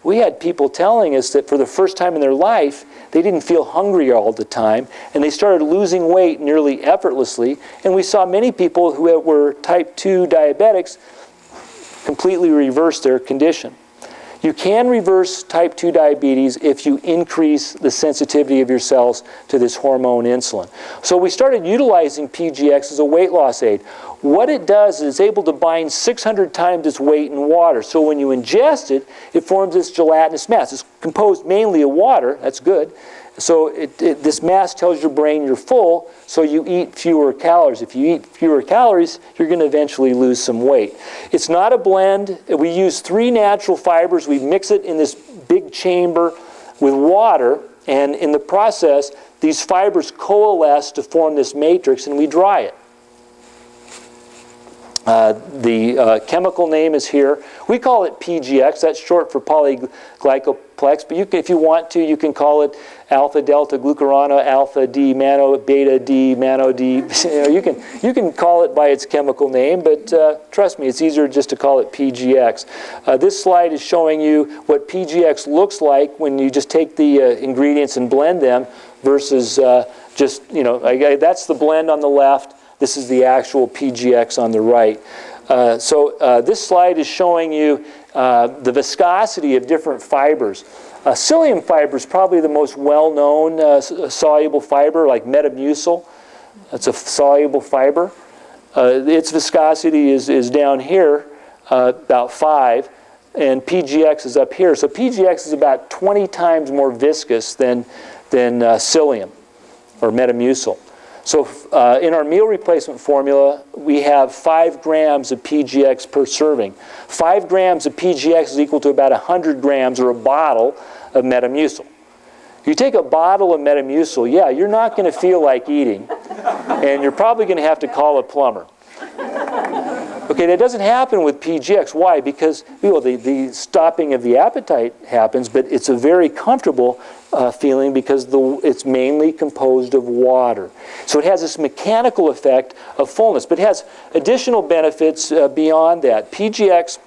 we had people telling us that for the first time in their life, they didn't feel hungry all the time, and they started losing weight nearly effortlessly. And we saw many people who were type 2 diabetics completely reverse their condition. You can reverse type 2 diabetes if you increase the sensitivity of your cells to this hormone insulin. So we started utilizing PGX as a weight loss aid. What it does is it's able to bind 600 times its weight in water. So when you ingest it, it forms this gelatinous mass. It's composed mainly of water. That's good. So this mass tells your brain you're full, so you eat fewer calories. If you eat fewer calories, you're going to eventually lose some weight. It's not a blend. We use 3 natural fibers. We mix it in this big chamber with water, and in the process, these fibers coalesce to form this matrix, and we dry it. The chemical name is here. We call it PGX. That's short for polyglycoplex. But if you want to, you can call it alpha delta glucurano, alpha D mano, beta D mano D. You can call it by its chemical name, but trust me, it's easier just to call it PGX. This slide is showing you what PGX looks like when you just take the ingredients and blend them versus just, that's the blend on the left. This is the actual PGX on the right. So this slide is showing you the viscosity of different fibers. Psyllium fiber is probably the most well-known soluble fiber, like Metamucil. That's a soluble fiber. Its viscosity is down here, about 5, and PGX is up here. So PGX is about 20 times more viscous than psyllium or Metamucil. So in our meal replacement formula, we have 5 grams of PGX per serving. 5 grams of PGX is equal to about 100 grams or a bottle of Metamucil. You take a bottle of Metamucil, yeah, you're not going to feel like eating, and you're probably going to have to call a plumber. Okay, that doesn't happen with PGX. Why? Because the stopping of the appetite happens, but it's a very comfortable feeling because it's mainly composed of water. So it has this mechanical effect of fullness, but it has additional benefits beyond that. PGX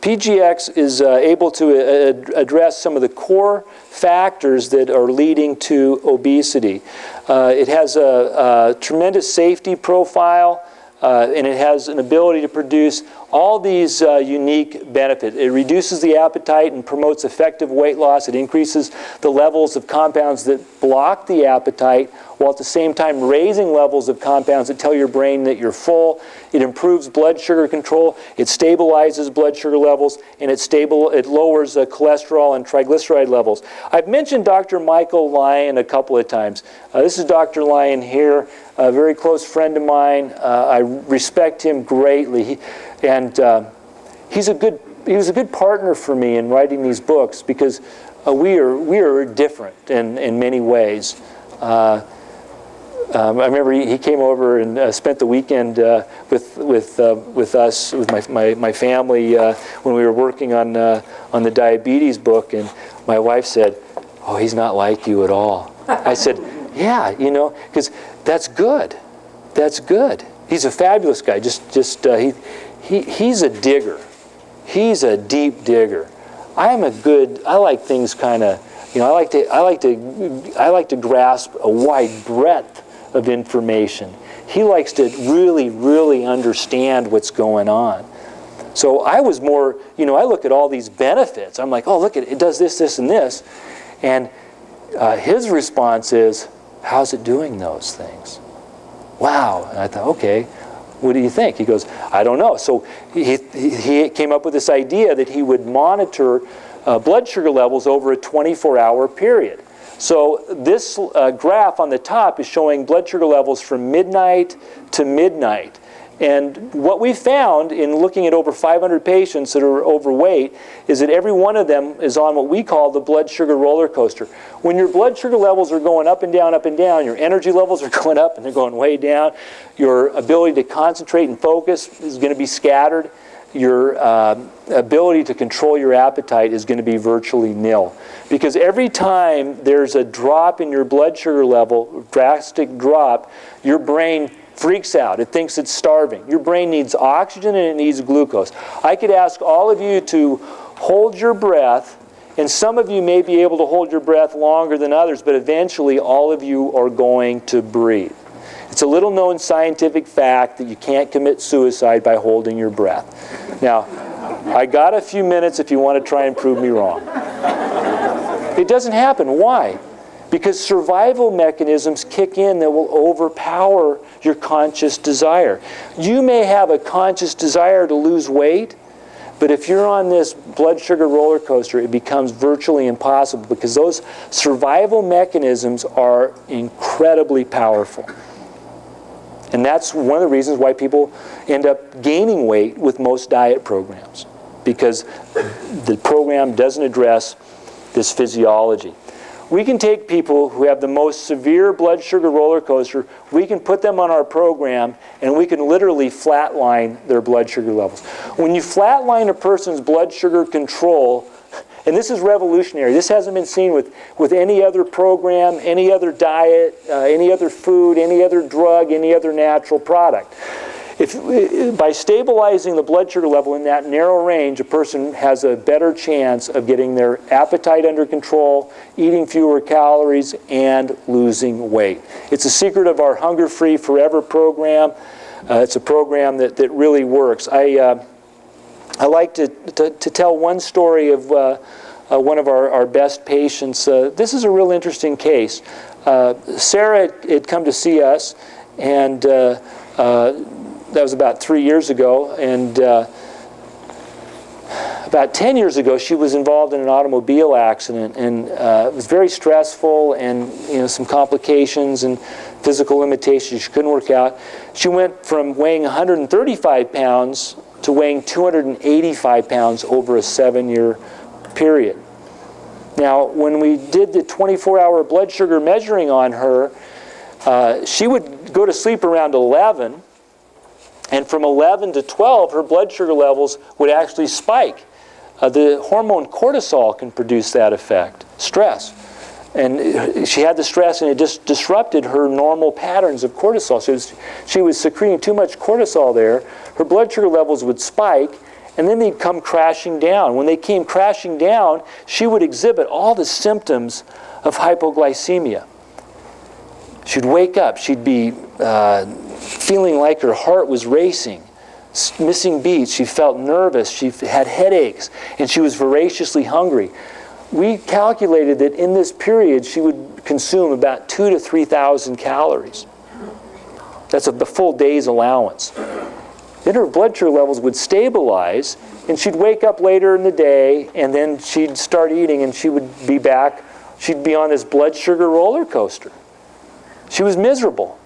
PGX is able to address some of the core factors that are leading to obesity. It has a tremendous safety profile. and it has an ability to produce all these unique benefits. It reduces the appetite and promotes effective weight loss. It increases the levels of compounds that block the appetite, while at the same time raising levels of compounds that tell your brain that you're full. It improves blood sugar control. It stabilizes blood sugar levels, and it lowers cholesterol and triglyceride levels. I've mentioned Dr. Michael Lyon a couple of times. This is Dr. Lyon here, a very close friend of mine. I respect him greatly. He was a good partner for me in writing these books, because we are different in many ways. I remember he came over and spent the weekend with us, with my family, when we were working on the diabetes book, and my wife said, "Oh, he's not like you at all." I said, "Yeah, you know, because that's good. That's good. He's a fabulous guy. He's a digger. He's a deep digger. I like things kind of, you know, I like to grasp a wide breadth of information. He likes to really, really understand what's going on. So I was more, you know, I look at all these benefits. I'm like, oh, look, it does this, this, and this. And his response is, how's it doing those things? Wow. And I thought, okay, what do you think? He goes, I don't know. So he came up with this idea that he would monitor blood sugar levels over a 24-hour period. So this graph on the top is showing blood sugar levels from midnight to midnight. And what we found in looking at over 500 patients that are overweight is that every one of them is on what we call the blood sugar roller coaster. When your blood sugar levels are going up and down, your energy levels are going up and they're going way down. Your ability to concentrate and focus is going to be scattered. Your ability to control your appetite is going to be virtually nil. Because every time there's a drop in your blood sugar level, drastic drop, your brain freaks out. It thinks it's starving. Your brain needs oxygen and it needs glucose. I could ask all of you to hold your breath, and some of you may be able to hold your breath longer than others, but eventually all of you are going to breathe. It's a little known scientific fact that you can't commit suicide by holding your breath. Now, I got a few minutes if you want to try and prove me wrong. It doesn't happen. Why? Because survival mechanisms kick in that will overpower your conscious desire. You may have a conscious desire to lose weight, but if you're on this blood sugar roller coaster, it becomes virtually impossible, because those survival mechanisms are incredibly powerful. And that's one of the reasons why people end up gaining weight with most diet programs, because the program doesn't address this physiology. We can take people who have the most severe blood sugar roller coaster, we can put them on our program, and we can literally flatline their blood sugar levels. When you flatline a person's blood sugar control, and this is revolutionary, this hasn't been seen with any other program, any other diet, any other food, any other drug, any other natural product. By stabilizing the blood sugar level in that narrow range, a person has a better chance of getting their appetite under control, eating fewer calories, and losing weight. It's a secret of our Hunger Free Forever program. It's a program that really works. I like to tell one story of one of our best patients. This is a real interesting case. Sarah had come to see us, and that was about 3 years ago, and about 10 years ago she was involved in an automobile accident, and it was very stressful, and some complications and physical limitations. She couldn't work out. She went from weighing 135 pounds to weighing 285 pounds over a 7-year period. Now, when we did the 24-hour blood sugar measuring on her, she would go to sleep around 11, and from 11 to 12, her blood sugar levels would actually spike. The hormone cortisol can produce that effect, stress. And she had the stress, and it just disrupted her normal patterns of cortisol. So she was secreting too much cortisol there. Her blood sugar levels would spike, and then they'd come crashing down. When they came crashing down, she would exhibit all the symptoms of hypoglycemia. She'd wake up, she'd be feeling like her heart was racing, missing beats, she felt nervous, she had headaches, and she was voraciously hungry. We calculated that in this period she would consume about 2,000 to 3,000 calories. That's the full day's allowance. Then her blood sugar levels would stabilize, and she'd wake up later in the day, and then she'd start eating, and she would be back. She'd be on this blood sugar roller coaster. She was miserable.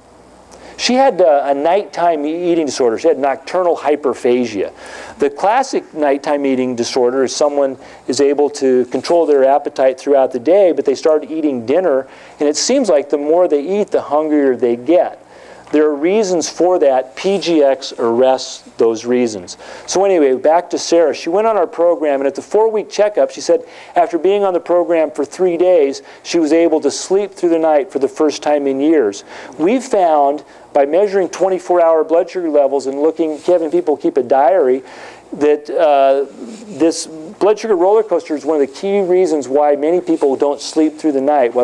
She had a nighttime eating disorder. She had nocturnal hyperphagia. The classic nighttime eating disorder is someone is able to control their appetite throughout the day, but they start eating dinner, and it seems like the more they eat, the hungrier they get. There are reasons for that. PGX arrests those reasons. So anyway, back to Sarah. She went on our program, and at the 4-week checkup, she said after being on the program for 3 days, she was able to sleep through the night for the first time in years. We've found, by measuring 24-hour blood sugar levels and having people keep a diary, that this blood sugar roller coaster is one of the key reasons why many people don't sleep through the night, why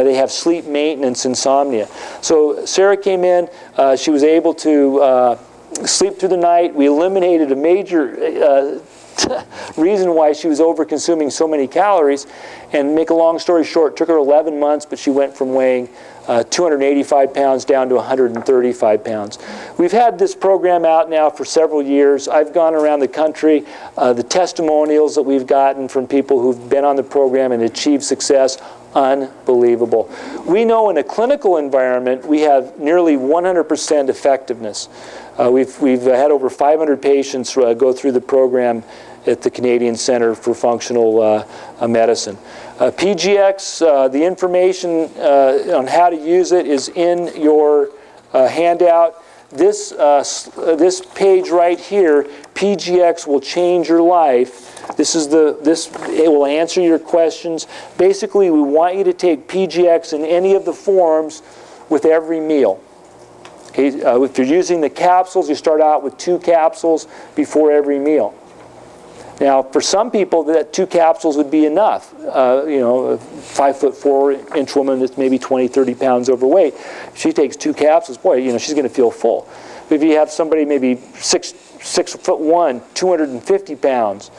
they have sleep maintenance insomnia. So Sarah came in, she was able to sleep through the night. We eliminated a major reason why she was over-consuming so many calories. And make a long story short, it took her 11 months, but she went from weighing 285 pounds down to 135 pounds. We've had this program out now for several years. I've gone around the country. The testimonials that we've gotten from people who've been on the program and achieved success, unbelievable. We know in a clinical environment we have nearly 100% effectiveness. We've had over 500 patients go through the program at the Canadian Center for Functional Medicine. PGX, the information on how to use it is in your handout. This page right here, PGX will change your life. It will answer your questions. Basically, we want you to take PGX in any of the forms with every meal. If you're using the capsules, you start out with 2 capsules before every meal. Now, for some people, that 2 capsules would be enough. A 5'4" woman that's maybe 20, 30 pounds overweight, if she takes 2 capsules, boy, she's going to feel full. But if you have somebody maybe 6'1", 250 pounds,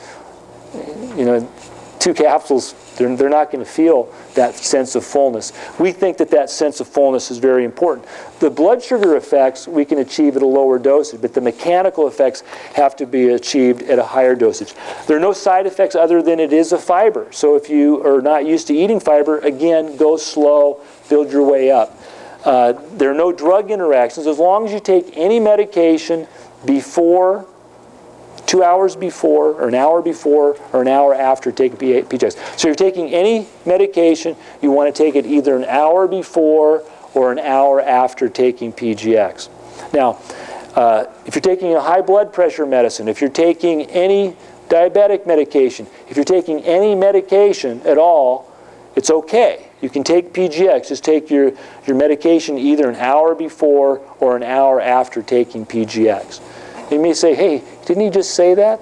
2 capsules, they're not going to feel that sense of fullness. We think that sense of fullness is very important. The blood sugar effects we can achieve at a lower dosage, but the mechanical effects have to be achieved at a higher dosage. There are no side effects other than it is a fiber. So if you are not used to eating fiber, again, go slow, build your way up. There are no drug interactions. As long as you take any medication before 2 hours before, or an hour before, or an hour after taking PGX. So if you're taking any medication, you want to take it either an hour before or an hour after taking PGX. Now, if you're taking a high blood pressure medicine, if you're taking any diabetic medication, if you're taking any medication at all, it's okay. You can take PGX. Just take your medication either an hour before or an hour after taking PGX. You may say, hey, didn't he just say that?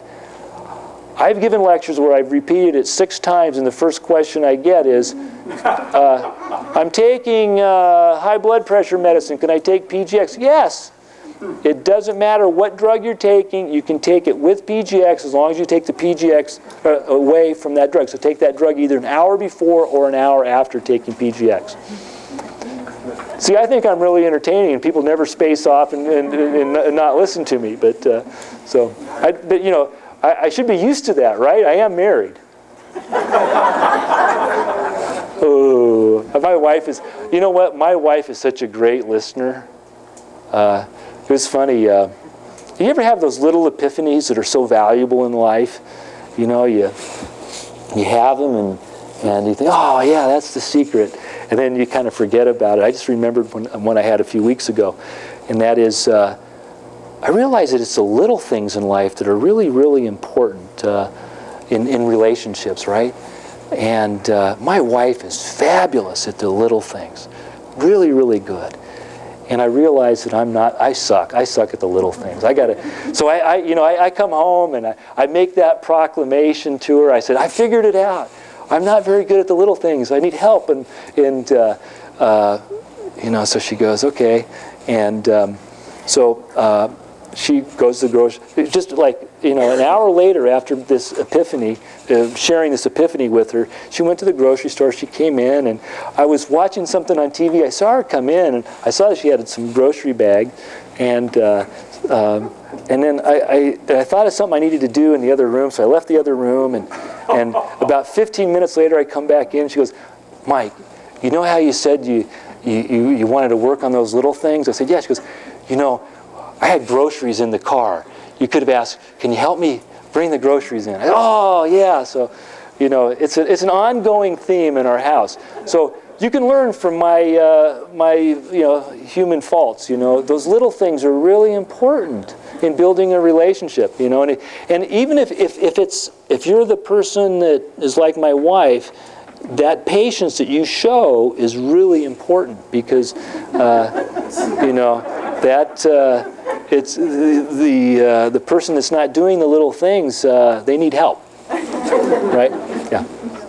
I've given lectures where I've repeated it 6 times, and the first question I get is, I'm taking high blood pressure medicine. Can I take PGX? Yes. It doesn't matter what drug you're taking. You can take it with PGX as long as you take the PGX away from that drug. So take that drug either an hour before or an hour after taking PGX. See, I think I'm really entertaining, and people never space off and not listen to me. But I should be used to that, right? I am married. Oh, my wife is. You know what? My wife is such a great listener. It was funny. You ever have those little epiphanies that are so valuable in life? You have them, and you think, oh yeah, that's the secret. And then you kind of forget about it. I just remembered one I had a few weeks ago, and that is, I realize that it's the little things in life that are really, really important in relationships, right? And my wife is fabulous at the little things, really, really good. And I realize that I suck at the little things. So I come home and I make that proclamation to her. I said, I figured it out. I'm not very good at the little things. I need help. And so she goes, okay. And so she goes to the grocery, just like, an hour later after this epiphany, sharing this epiphany with her, she went to the grocery store, she came in, and I was watching something on TV. I saw her come in, and I saw that she had some grocery bag, and then I thought of something I needed to do in the other room, so I left the other room, and about 15 minutes later I come back in, she goes, Mike, you know how you said you wanted to work on those little things? I said, yeah. She goes, I had groceries in the car. You could have asked, can you help me bring the groceries in? Oh, yeah. So, it's an ongoing theme in our house. So you can learn from my human faults. Those little things are really important in building a relationship. And even if you're the person that is like my wife, that patience that you show is really important, because it's the person that's not doing the little things, they need help, right? Yeah.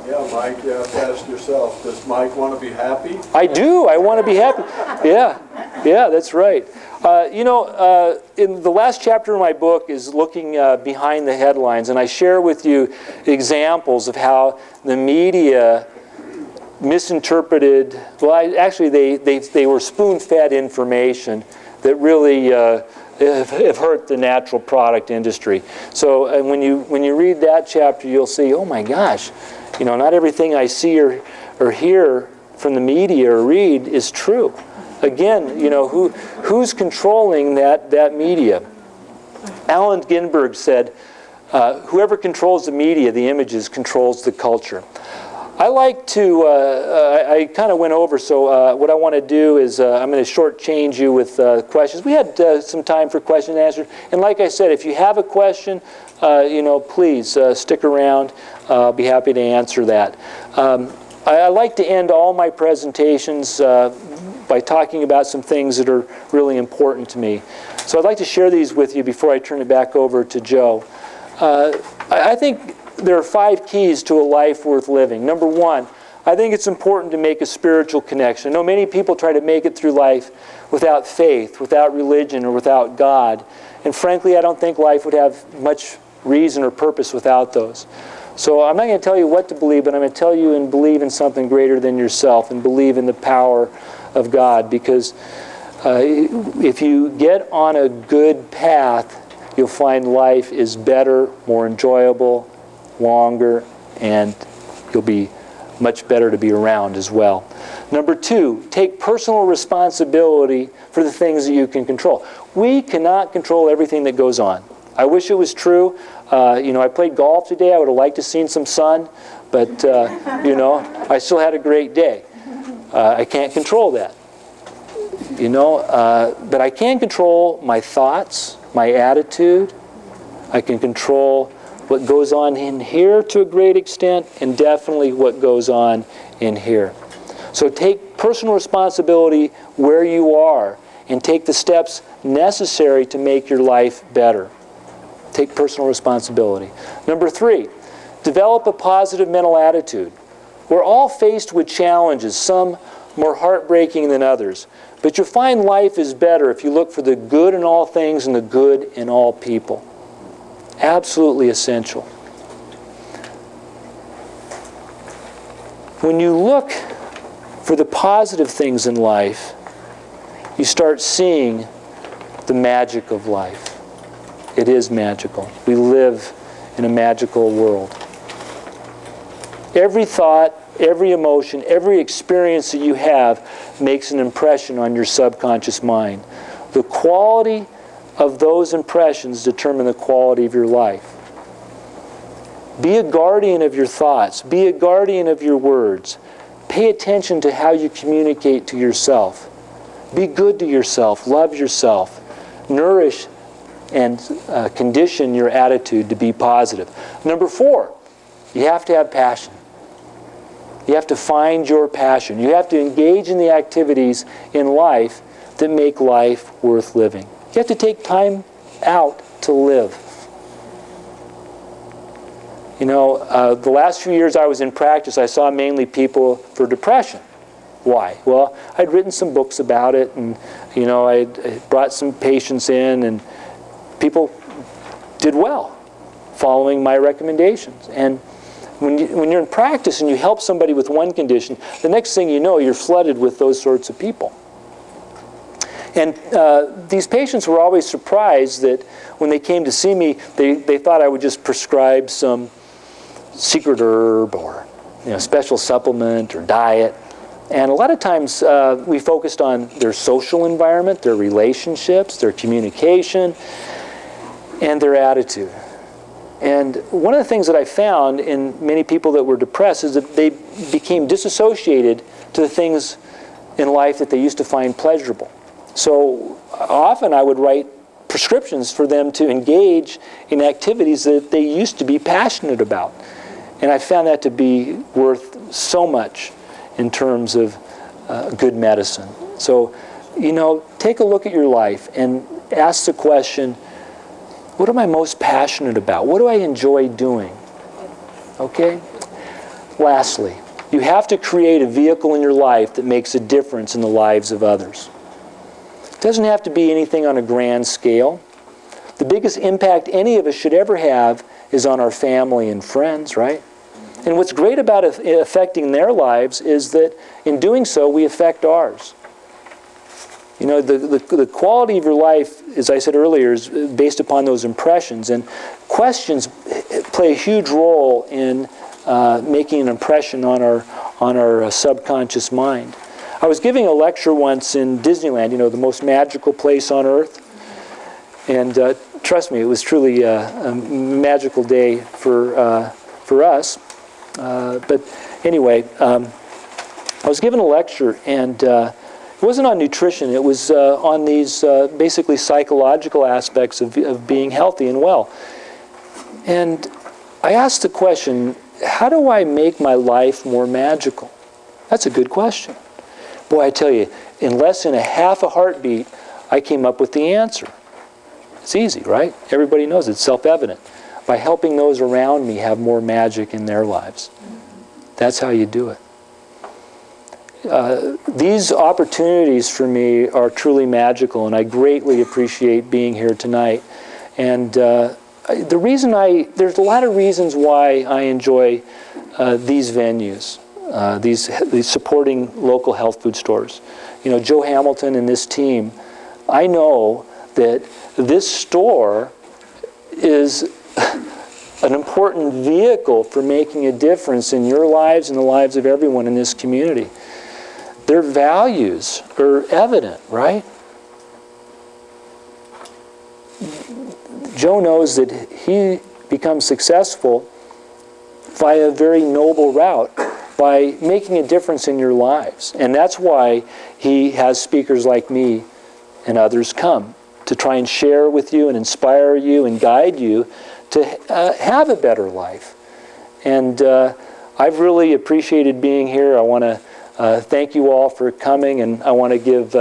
Yeah, Mike, you have to ask yourself, does Mike want to be happy? I do. I want to be happy. Yeah, that's right. In the last chapter of my book is looking behind the headlines, and I share with you examples of how the media misinterpreted. Well, actually, they were spoon-fed information that really have hurt the natural product industry. So when you read that chapter, you'll see, oh my gosh, not everything I see or hear from the media or read is true. Again, who's controlling that media? Allen Ginsberg said, whoever controls the media, the images, controls the culture. I like to, I kind of went over, so what I want to do is I'm going to shortchange you with questions. We had some time for question and answer. And like I said, if you have a question, please stick around. I'll be happy to answer that. I like to end all my presentations by talking about some things that are really important to me. So I'd like to share these with you before I turn it back over to Joe. I think there are 5 keys to a life worth living. Number 1, I think it's important to make a spiritual connection. I know many people try to make it through life without faith, without religion, or without God. And frankly, I don't think life would have much reason or purpose without those. So I'm not going to tell you what to believe, but I'm going to tell you and believe in something greater than yourself, and believe in the power of God. Because if you get on a good path, you'll find life is better, more enjoyable, longer, and you'll be much better to be around as well. Number 2, take personal responsibility for the things that you can control. We cannot control everything that goes on. I wish it was true. I played golf today. I would have liked to have seen some sun, but I still had a great day. I can't control that. But I can control my thoughts, my attitude. I can control what goes on in here to a great extent, and definitely what goes on in here. So take personal responsibility where you are, and take the steps necessary to make your life better. Take personal responsibility. Number 3, develop a positive mental attitude. We're all faced with challenges, some more heartbreaking than others. But you'll find life is better if you look for the good in all things and the good in all people. Absolutely essential. When you look for the positive things in life, you start seeing the magic of life. It is magical. We live in a magical world. Every thought, every emotion, every experience that you have makes an impression on your subconscious mind. The quality of those impressions determine the quality of your life. Be a guardian of your thoughts. Be a guardian of your words. Pay attention to how you communicate to yourself. Be good to yourself. Love yourself. Nourish and condition your attitude to be positive. Number 4, you have to have passion. You have to find your passion. You have to engage in the activities in life that make life worth living. You have to take time out to live. The last few years I was in practice, I saw mainly people for depression. Why? Well, I'd written some books about it, and I brought some patients in, and people did well following my recommendations. And when you're in practice and you help somebody with one condition, the next thing you know, you're flooded with those sorts of people. And these patients were always surprised that when they came to see me, they thought I would just prescribe some secret herb or special supplement or diet. And a lot of times we focused on their social environment, their relationships, their communication, and their attitude. And one of the things that I found in many people that were depressed is that they became disassociated to the things in life that they used to find pleasurable. So often I would write prescriptions for them to engage in activities that they used to be passionate about. And I found that to be worth so much in terms of good medicine. So, take a look at your life and ask the question, what am I most passionate about? What do I enjoy doing? Okay? Lastly, you have to create a vehicle in your life that makes a difference in the lives of others. It doesn't have to be anything on a grand scale. The biggest impact any of us should ever have is on our family and friends, right? And what's great about affecting their lives is that in doing so, we affect ours. The quality of your life, as I said earlier, is based upon those impressions. And questions play a huge role in making an impression on our subconscious mind. I was giving a lecture once in Disneyland, the most magical place on earth. And trust me, it was truly a magical day for us. But anyway, I was giving a lecture, and it wasn't on nutrition. It was on these basically psychological aspects of being healthy and well. And I asked the question, how do I make my life more magical? That's a good question. Boy, I tell you, in less than a half a heartbeat, I came up with the answer. It's easy, right? Everybody knows it's self-evident. By helping those around me have more magic in their lives. That's how you do it. These opportunities for me are truly magical, and I greatly appreciate being here tonight. And there's a lot of reasons why I enjoy these venues, these supporting local health food stores. Joe Hamilton and this team, I know that this store is an important vehicle for making a difference in your lives and the lives of everyone in this community. Their values are evident, right? Joe knows that he becomes successful via a very noble route, by making a difference in your lives. And that's why he has speakers like me and others come to try and share with you and inspire you and guide you to have a better life. And I've really appreciated being here. I want to thank you all for coming, and I want to give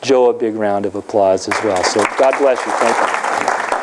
Joe a big round of applause as well. So God bless you. Thank you.